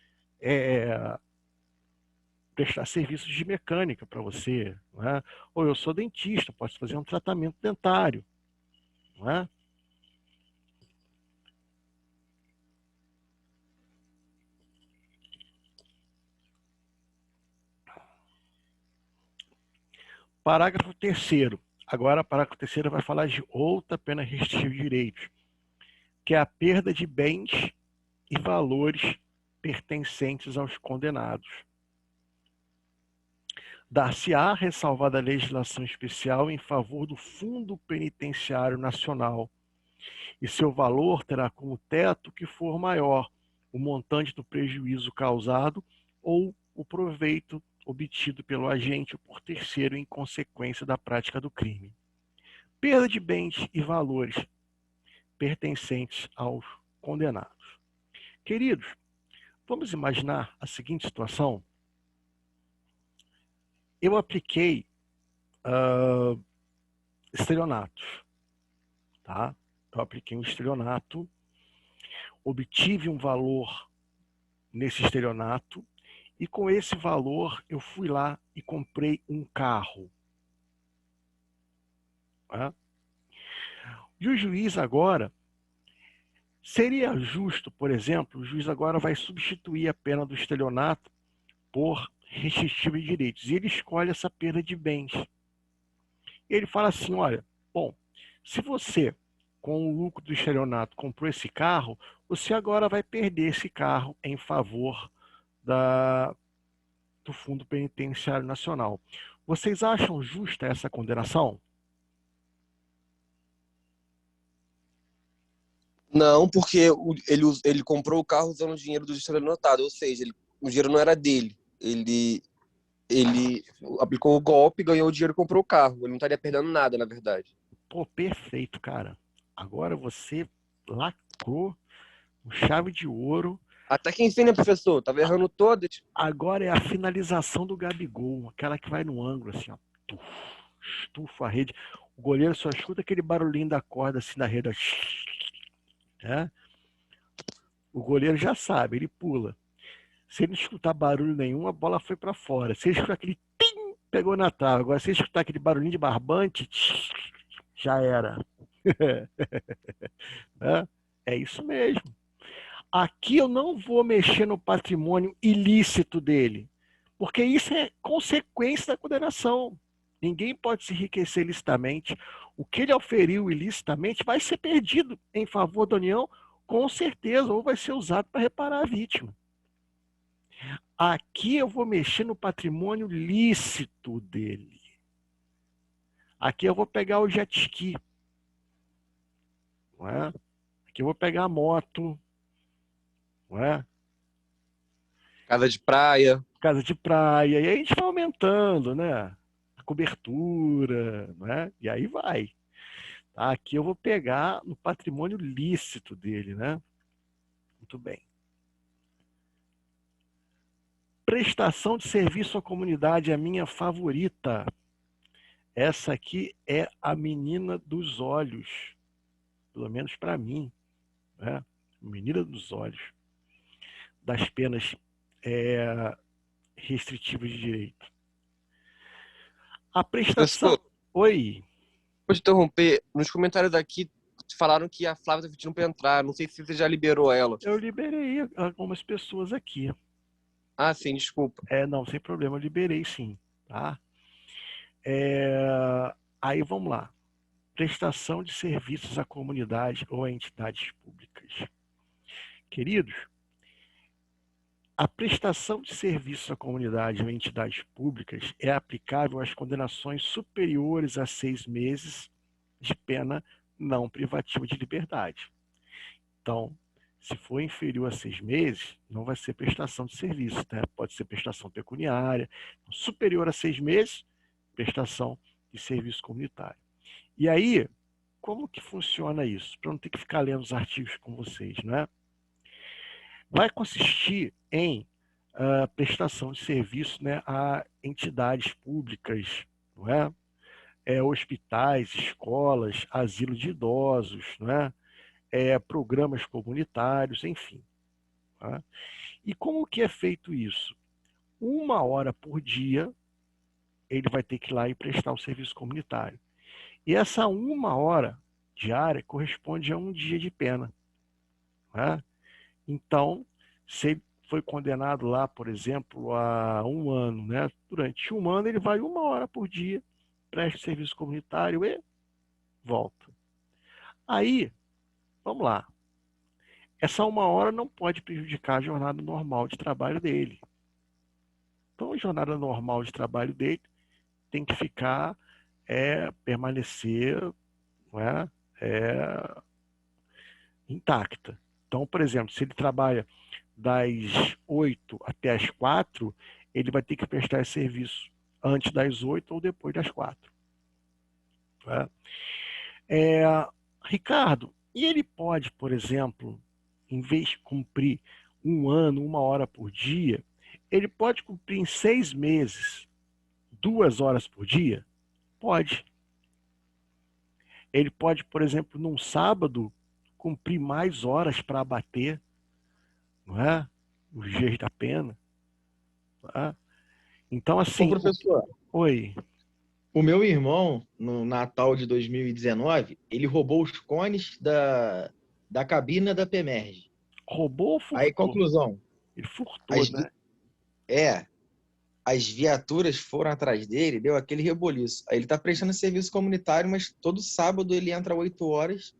A: prestar serviços de mecânica para você, não é? Ou eu sou dentista, posso fazer um tratamento dentário, não é? Parágrafo 3º. Agora, parágrafo 3º vai falar de outra pena restritiva de direitos, que é a perda de bens e valores pertencentes aos condenados. Dar-se-á ressalvada a legislação especial em favor do Fundo Penitenciário Nacional, e seu valor terá como teto que for maior o montante do prejuízo causado ou o proveito obtido pelo agente ou por terceiro em consequência da prática do crime. Perda de bens e valores pertencentes aos condenados. Queridos, vamos imaginar a seguinte situação. Eu apliquei estelionatos, tá? Eu apliquei um estelionato obtive um valor nesse estelionato e com esse valor eu fui lá e comprei um carro. Tá? E o juiz agora, seria justo, por exemplo, o juiz agora vai substituir a pena do estelionato por restritiva de direitos. E ele escolhe essa perda de bens. Ele fala assim, olha, bom, se você, com o lucro do estelionato, comprou esse carro, você agora vai perder esse carro em favor do Fundo Penitenciário Nacional. Vocês acham justa essa condenação?
B: Não, porque ele comprou o carro usando o dinheiro do estelionatário, ou seja, o dinheiro não era dele. Ele aplicou o golpe, ganhou o dinheiro e comprou o carro. Ele não estaria perdendo nada, na verdade.
A: Pô, perfeito, cara. Agora você lacrou com chave de ouro.
B: Até que enfim, né, professor? Tava errando todas.
A: Agora é a finalização do Gabigol, aquela que vai no ângulo, assim, ó. Estufa a rede. O goleiro só escuta aquele barulhinho da corda assim na rede, ó. É? O goleiro já sabe, ele pula. Se ele não escutar barulho nenhum, a bola foi para fora. Se ele escutar aquele tim, pegou na trave. Agora, se ele escutar aquele barulhinho de barbante, já era. É isso mesmo. Aqui eu não vou mexer no patrimônio ilícito dele, porque isso é consequência da condenação. Ninguém pode se enriquecer ilicitamente. O que ele oferiu ilicitamente vai ser perdido em favor da União, com certeza, ou vai ser usado para reparar a vítima. Aqui eu vou mexer no patrimônio lícito dele. Aqui eu vou pegar o jet ski. Não é? Aqui eu vou pegar a moto. Não é?
B: Casa de praia.
A: Casa de praia. E aí a gente vai aumentando, né? A cobertura, não é? E aí vai. Tá? Aqui eu vou pegar no patrimônio lícito dele, né? Muito bem. Prestação de serviço à comunidade é a minha favorita. Essa aqui é a menina dos olhos. Pelo menos para mim. Né? Menina dos olhos. Das penas restritivas de direito. A prestação...
B: Professor,
A: Oi.
B: vou te interromper. Nos comentários aqui falaram que a Flávia tá pedindo para entrar. Não sei se você já liberou ela.
A: Eu liberei algumas pessoas aqui.
B: Ah, sim, desculpa.
A: Não, sem problema, eu liberei sim. Tá? Aí vamos lá. Prestação de serviços à comunidade ou a entidades públicas. Queridos, a prestação de serviços à comunidade ou entidades públicas é aplicável às condenações superiores a 6 meses de pena não privativa de liberdade. Então, se for inferior a 6 meses, não vai ser prestação de serviço, né? Pode ser prestação pecuniária. Superior a 6 meses, prestação de serviço comunitário. E aí, como que funciona isso? Para não ter que ficar lendo os artigos com vocês, não é? Vai consistir em prestação de serviço, né, a entidades públicas, não é? Hospitais, escolas, asilos de idosos, não é? Programas comunitários, enfim. Tá? E como que é feito isso? 1 hora por dia, ele vai ter que ir lá e prestar o serviço comunitário. E essa 1 hora diária corresponde a 1 dia de pena. Tá? Então, se ele foi condenado lá, por exemplo, a 1 ano, né? Durante 1 ano ele vai 1 hora por dia, presta o serviço comunitário e volta. Aí, vamos lá. Essa 1 hora não pode prejudicar a jornada normal de trabalho dele. Então, a jornada normal de trabalho dele tem que ficar, permanecer, não é? Intacta. Então, por exemplo, se ele trabalha das 8 até as 4, ele vai ter que prestar esse serviço antes das 8 ou depois das 4. Tá? Ricardo, e ele pode, por exemplo, em vez de cumprir 1 ano, 1 hora por dia, ele pode cumprir em 6 meses, 2 horas por dia? Pode. Ele pode, por exemplo, num sábado, cumprir mais horas para abater, não é? Os dias da pena. Tá? Então,
D: Ô,
A: assim,
D: professor,
A: oi,
D: o meu irmão, no Natal de 2019, ele roubou os cones da cabina da PEMERG.
A: roubou ou
D: Aí,
A: furtou?
D: conclusão,
A: Ele furtou,
D: as,
A: né?
D: vi- é, as viaturas foram atrás dele, deu aquele reboliço. Aí ele tá prestando serviço comunitário, mas todo sábado ele entra 8 horas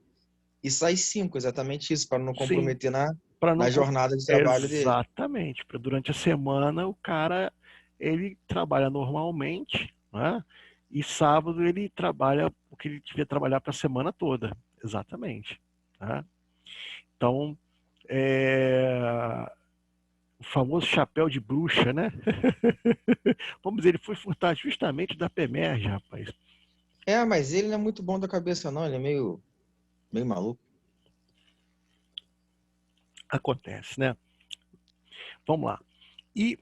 D: e sai 5, exatamente isso, para não
A: Sim,
D: comprometer
A: para não.
D: na jornada de trabalho dele.
A: Exatamente, para durante a semana o cara ele trabalha normalmente, né? E sábado ele trabalha o que ele devia trabalhar para a semana toda. Exatamente. Né? Então, o famoso chapéu de bruxa, né? Vamos dizer, ele foi furtar justamente da PEMERG, rapaz.
D: Mas ele não é muito bom da cabeça, não, ele é meio maluco.
A: Acontece, né? Vamos lá. E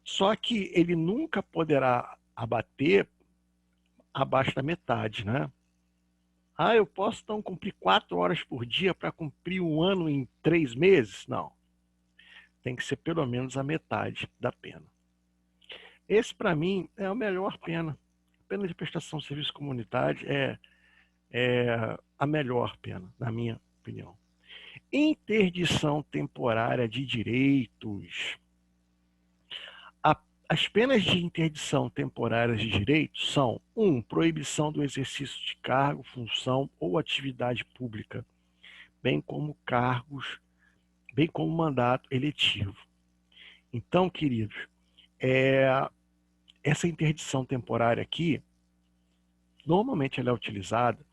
A: só que ele nunca poderá abater abaixo da metade, né? Ah, eu posso então cumprir 4 horas por dia para cumprir um ano em 3 meses? Não. Tem que ser pelo menos a metade da pena. Esse, para mim, é a melhor pena. A pena de prestação de serviço comunitário é a melhor pena, na minha opinião. Interdição temporária de direitos. As penas de interdição temporária de direitos são: 1. Proibição do exercício de cargo, função ou atividade pública, bem como mandato eletivo. Então, queridos, essa interdição temporária aqui, normalmente ela é utilizada.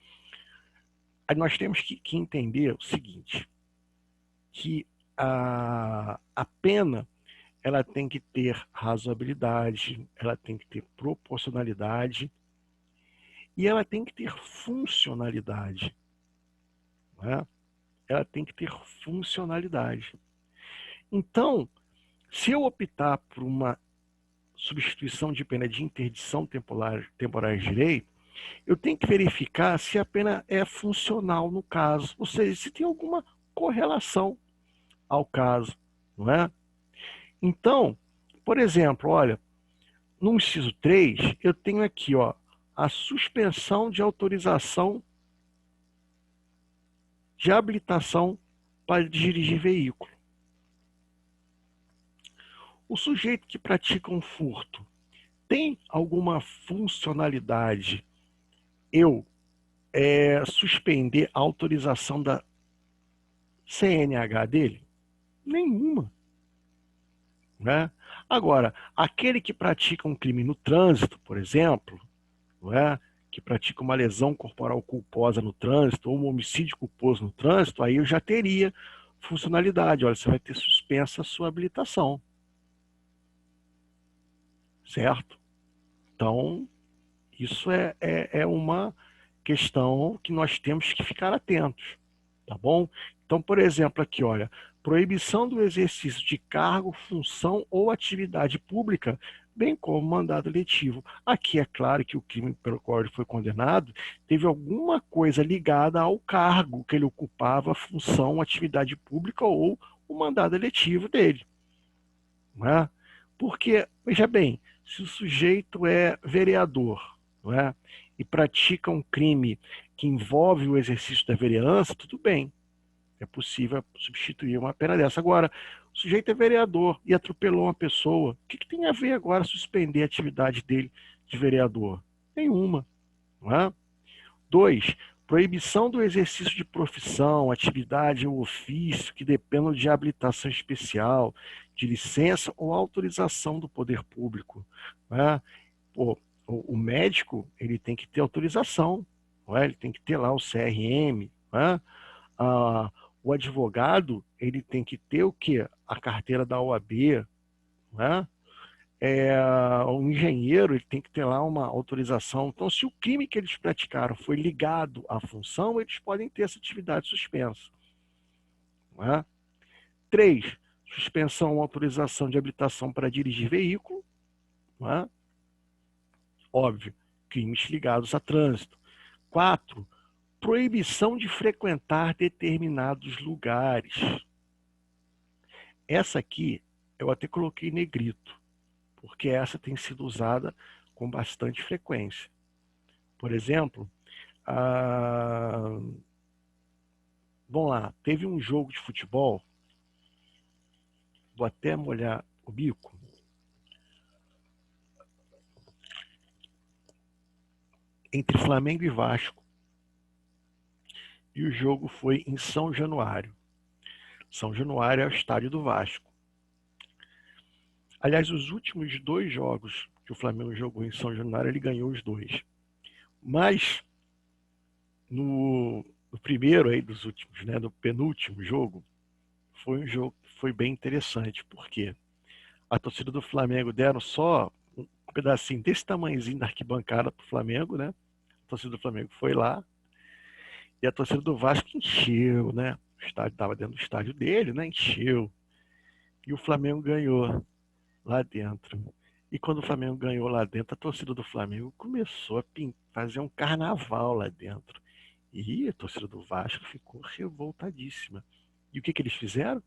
A: Aí nós temos que entender o seguinte, que a pena ela tem que ter razoabilidade, ela tem que ter proporcionalidade e ela tem que ter funcionalidade. Não é? Ela tem que ter funcionalidade. Então, se eu optar por uma substituição de pena de interdição temporária de direito, eu tenho que verificar se a pena é funcional no caso, ou seja, se tem alguma correlação ao caso, não é? Então, por exemplo, olha, no inciso 3, eu tenho aqui, ó, a suspensão de autorização de habilitação para dirigir veículo. O sujeito que pratica um furto tem alguma funcionalidade eu suspender a autorização da CNH dele? Nenhuma. Né? Agora, aquele que pratica um crime no trânsito, por exemplo, não é? Que pratica uma lesão corporal culposa no trânsito ou um homicídio culposo no trânsito, aí eu já teria funcionalidade. Olha, você vai ter suspensa a sua habilitação. Certo? Então, isso é uma questão que nós temos que ficar atentos. Tá bom? Então, por exemplo, aqui, olha, proibição do exercício de cargo, função ou atividade pública, bem como mandado letivo. Aqui é claro que o crime pelo qual ele foi condenado teve alguma coisa ligada ao cargo que ele ocupava, função, atividade pública ou o mandado letivo dele. Não é? Porque, veja bem, se o sujeito é vereador, não é? E pratica um crime que envolve o exercício da vereança, tudo bem. É possível substituir uma pena dessa. Agora, o sujeito é vereador e atropelou uma pessoa. O que tem a ver agora suspender a atividade dele de vereador? Nenhuma. Não é? 2. Proibição do exercício de profissão, atividade ou ofício que dependam de habilitação especial, de licença ou autorização do poder público. Não é? Pô, o médico ele tem que ter autorização, não é? Ele tem que ter lá o CRM. Não é? O advogado ele tem que ter o quê? A carteira da OAB, né? O engenheiro ele tem que ter lá uma autorização. Então, se o crime que eles praticaram foi ligado à função, eles podem ter essa atividade suspensa. Né? 3. Suspensão ou autorização de habilitação para dirigir veículo. Né? Óbvio, crimes ligados a trânsito. 4. Proibição de frequentar determinados lugares. Essa aqui eu até coloquei em negrito, porque essa tem sido usada com bastante frequência. Por exemplo, vamos lá, teve um jogo de futebol, vou até molhar o bico, entre Flamengo e Vasco, e o jogo foi em São Januário. São Januário é o estádio do Vasco. Aliás, os últimos 2 jogos que o Flamengo jogou em São Januário, ele ganhou os 2. Mas no primeiro aí dos últimos, né, no penúltimo jogo, foi um jogo que foi bem interessante, porque a torcida do Flamengo deram só um pedacinho desse tamanhozinho da arquibancada para o Flamengo, né? A torcida do Flamengo foi lá e a torcida do Vasco encheu, né? O estádio estava dentro do estádio dele, né? Encheu. E o Flamengo ganhou lá dentro. E quando o Flamengo ganhou lá dentro, a torcida do Flamengo começou a fazer um carnaval lá dentro. E a torcida do Vasco ficou revoltadíssima. E o que eles fizeram?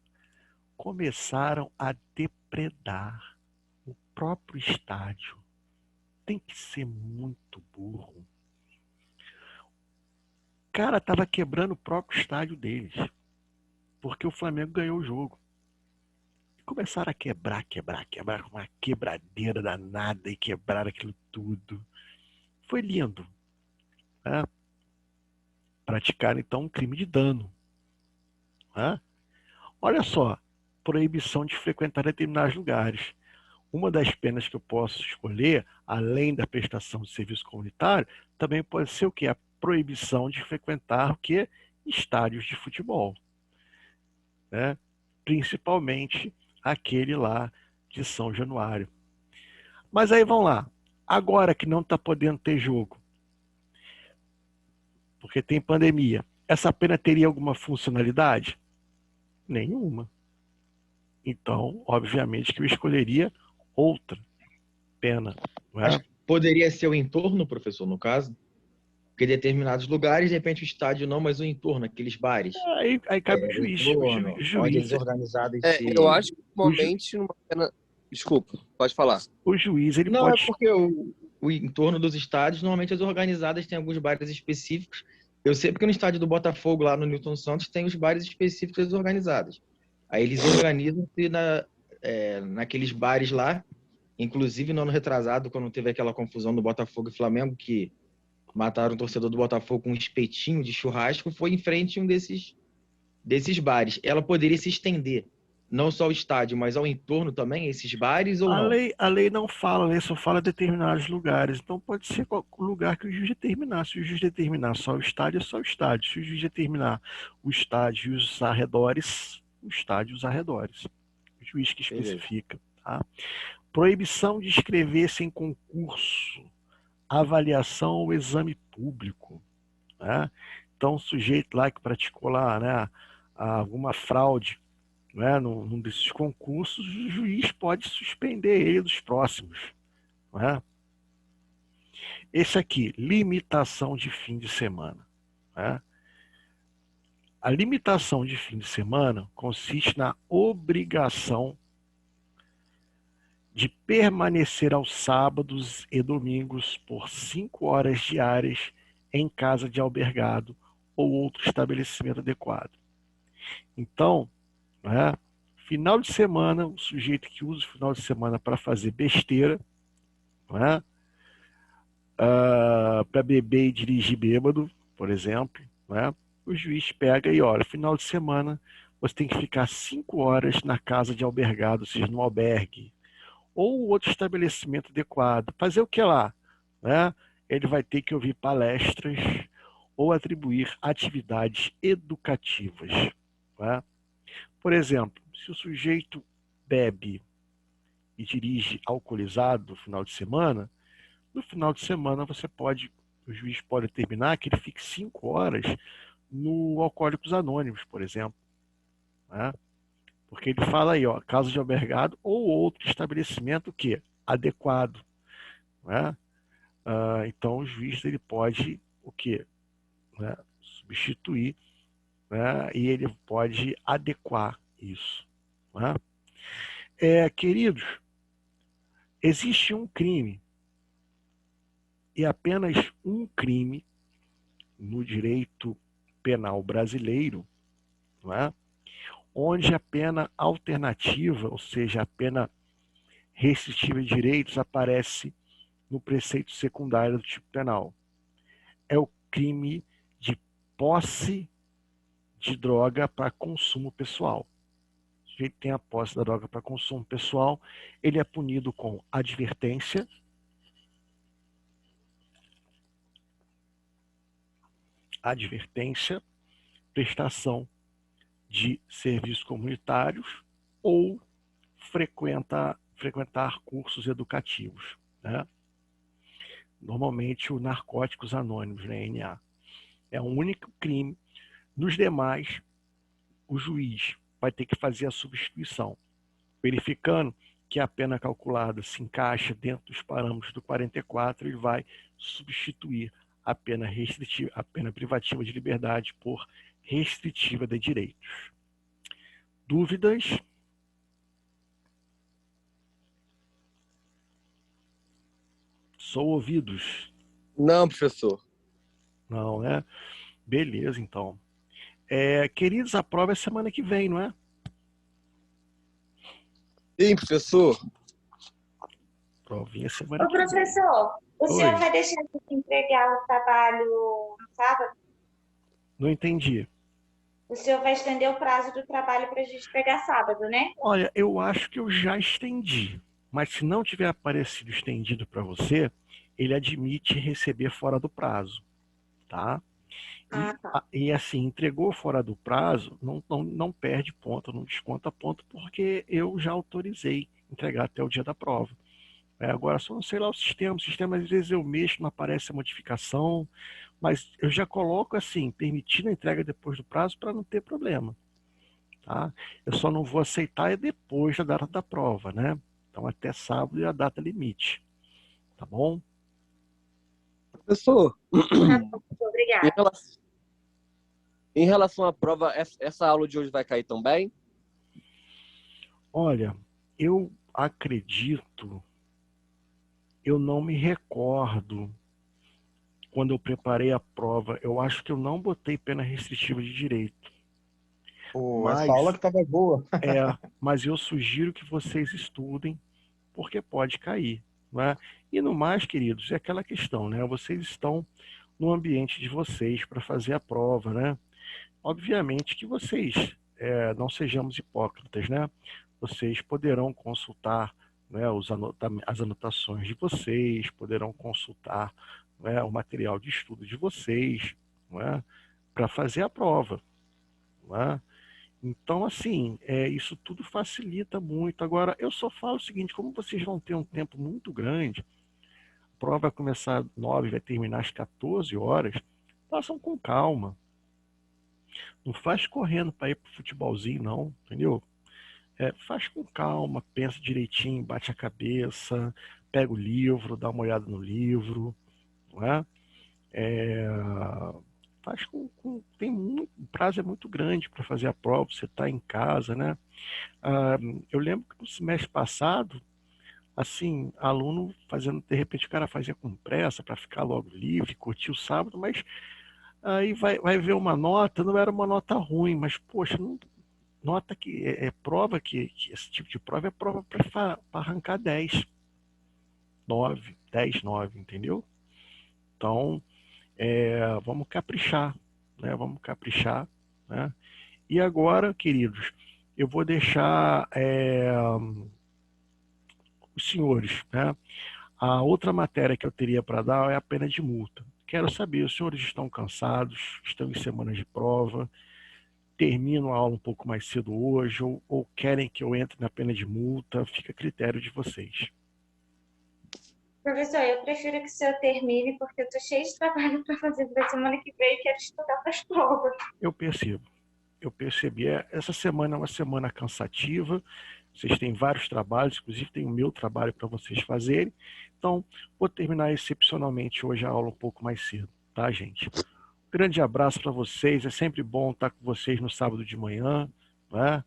A: Começaram a depredar o próprio estádio. Tem que ser muito burro. O cara estava quebrando o próprio estádio deles, porque o Flamengo ganhou o jogo. Começaram a quebrar, uma quebradeira danada e quebraram aquilo tudo. Foi lindo, né? Praticaram então um crime de dano, né? Olha só, proibição de frequentar determinados lugares. Uma das penas que eu posso escolher, além da prestação de serviço comunitário, também pode ser o quê? A proibição de frequentar o quê? Estádios de futebol, né? Principalmente aquele lá de São Januário. Mas aí vamos lá. Agora que não está podendo ter jogo, porque tem pandemia, essa pena teria alguma funcionalidade? Nenhuma. Então, obviamente que eu escolheria outra pena. Não é?
D: Acho que poderia ser o entorno, professor, no caso. Porque determinados lugares, de repente o estádio não, mas o entorno, aqueles bares.
A: Aí cabe o
D: O
A: juiz.
D: entorno,
A: O
D: onde
A: juiz,
D: eles organizados
B: Eu acho que
A: o ju-
B: normalmente numa pena. Desculpa, pode falar.
A: o juiz ele
D: Não, é
A: pode.
D: porque o entorno dos estádios, normalmente as organizadas têm alguns bares específicos. Eu sei porque no estádio do Botafogo, lá no Newton Santos, tem os bares específicos das organizadas. Aí eles organizam-se naqueles bares lá. Inclusive, no ano retrasado, quando teve aquela confusão do Botafogo e Flamengo, que mataram um torcedor do Botafogo com um espetinho de churrasco, foi em frente a um desses bares. Ela poderia se estender, não só ao estádio, mas ao entorno também, esses bares ou não?
A: A lei não fala, a lei só fala determinados lugares. Então pode ser qualquer lugar que o juiz determinar. Se o juiz determinar só o estádio, é só o estádio. Se o juiz determinar o estádio e os arredores, o estádio e os arredores. O juiz que especifica. Tá? Proibição de inscrever-se em concurso, avaliação ou exame público. Né? Então, o sujeito lá que praticou lá, né, alguma fraude, né, num desses concursos, o juiz pode suspender ele dos próximos. Né? Esse aqui, limitação de fim de semana. Né? A limitação de fim de semana consiste na obrigação de permanecer aos sábados e domingos por 5 horas diárias em casa de albergado ou outro estabelecimento adequado. Então, né, final de semana, o sujeito que usa o final de semana para fazer besteira, né, para beber e dirigir bêbado, por exemplo, né, o juiz pega e olha, final de semana você tem que ficar 5 horas na casa de albergado, ou seja, no albergue, ou outro estabelecimento adequado. Fazer o que lá? Né? Ele vai ter que ouvir palestras ou atribuir atividades educativas. Né? Por exemplo, se o sujeito bebe e dirige alcoolizado no final de semana o juiz pode determinar que ele fique 5 horas no Alcoólicos Anônimos, por exemplo. Né? Porque ele fala aí, ó, casa de albergado ou outro estabelecimento que adequado. Né? Então o juiz ele pode o quê? Né? substituir, né? E ele pode adequar isso, né? Queridos, existe um crime, e apenas um crime no direito penal brasileiro, não é? Onde a pena alternativa, ou seja, a pena restritiva de direitos, aparece no preceito secundário do tipo penal. É o crime de posse de droga para consumo pessoal. O sujeito tem a posse da droga para consumo pessoal, ele é punido com advertência, prestação de serviços comunitários ou frequentar cursos educativos, né? Normalmente o Narcóticos Anônimos, né, NA. É o único crime. Nos demais, o juiz vai ter que fazer a substituição, verificando que a pena calculada se encaixa dentro dos parâmetros do 44, ele vai substituir a pena restritiva, a pena privativa de liberdade por restritiva de direitos. Dúvidas? Sou ouvidos?
B: Não, professor.
A: Não, né? Beleza, então. Queridos, a prova é semana que vem, não é?
B: Sim, professor.
A: Provinha semana
E: Ô,
A: que vem.
E: professor, o
A: Oi.
E: senhor vai deixar de entregar o trabalho no sábado?
A: Não entendi.
E: O senhor vai estender o prazo do trabalho para a gente pegar sábado, né?
A: Olha, eu acho que eu já estendi, mas se não tiver aparecido estendido para você, ele admite receber fora do prazo, tá?
E: Tá.
A: E assim, entregou fora do prazo, não perde ponto, não desconta ponto, porque eu já autorizei entregar até o dia da prova. Agora, só não sei lá o sistema às vezes eu mexo, não aparece a modificação, mas eu já coloco assim, permitindo a entrega depois do prazo para não ter problema, tá? Eu só não vou aceitar depois da data da prova, né? Então até sábado é a data limite, tá bom?
B: Professor,
E: Tá bom, obrigada.
B: Em relação à prova, essa aula de hoje vai cair também?
A: Olha, eu acredito, eu não me recordo quando eu preparei a prova, eu acho que eu não botei pena restritiva de direito.
D: Pô,
A: Mas,
D: essa aula que tava boa.
A: mas eu sugiro que vocês estudem, porque pode cair, né? E no mais, queridos, é aquela questão, né? Vocês estão no ambiente de vocês para fazer a prova, né? Obviamente que vocês não sejamos hipócritas, né? Vocês poderão consultar, né, as anotações de vocês, poderão consultar, né, o material de estudo de vocês, né, para fazer a prova, né? Então, assim, isso tudo facilita muito. Agora, eu só falo o seguinte, como vocês vão ter um tempo muito grande, a prova vai começar às 9, vai terminar às 14 horas, façam com calma. Não faz correndo para ir pro futebolzinho, não, entendeu? Faz com calma, pensa direitinho, bate a cabeça, pega o livro, dá uma olhada no livro, não é? Faz o prazo é muito grande para fazer a prova, você está em casa, né? Eu lembro que no semestre passado, assim, aluno fazendo, de repente o cara fazia com pressa para ficar logo livre, curtir o sábado, mas aí vai ver uma nota, não era uma nota ruim, mas poxa, nota que prova que esse tipo de prova é prova para arrancar 10, 9, 10, 9, entendeu? Então, vamos caprichar, né? Vamos caprichar, né? E agora, queridos, eu vou deixar os senhores, né? A outra matéria que eu teria para dar é a pena de multa. Quero saber, os senhores estão cansados, estão em semanas de prova, terminam a aula um pouco mais cedo hoje, ou querem que eu entre na pena de multa, fica a critério de vocês.
E: Professor, eu prefiro que o senhor termine, porque eu tô cheio de trabalho para fazer para semana que vem e quero estudar para as provas.
A: Eu percebi. Essa semana é uma semana cansativa, vocês têm vários trabalhos, inclusive tem o meu trabalho para vocês fazerem, então vou terminar excepcionalmente hoje a aula um pouco mais cedo, tá, gente? Grande abraço para vocês. É sempre bom estar com vocês no sábado de manhã, né?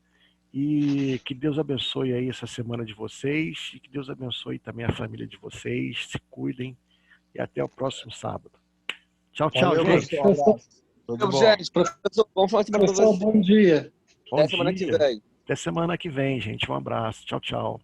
A: E que Deus abençoe aí essa semana de vocês e que Deus abençoe também a família de vocês. Se cuidem e até o próximo sábado. Tchau, tchau,
D: Valeu,
A: gente.
D: professor. Um abraço. Tudo
B: Então,
D: bom.
B: gente, professor, bom final de semana pra
F: Professor,
B: você.
F: bom dia.
A: Bom
B: Até semana que
A: dia.
B: vem.
A: Até semana que vem, gente. Um abraço. Tchau, tchau.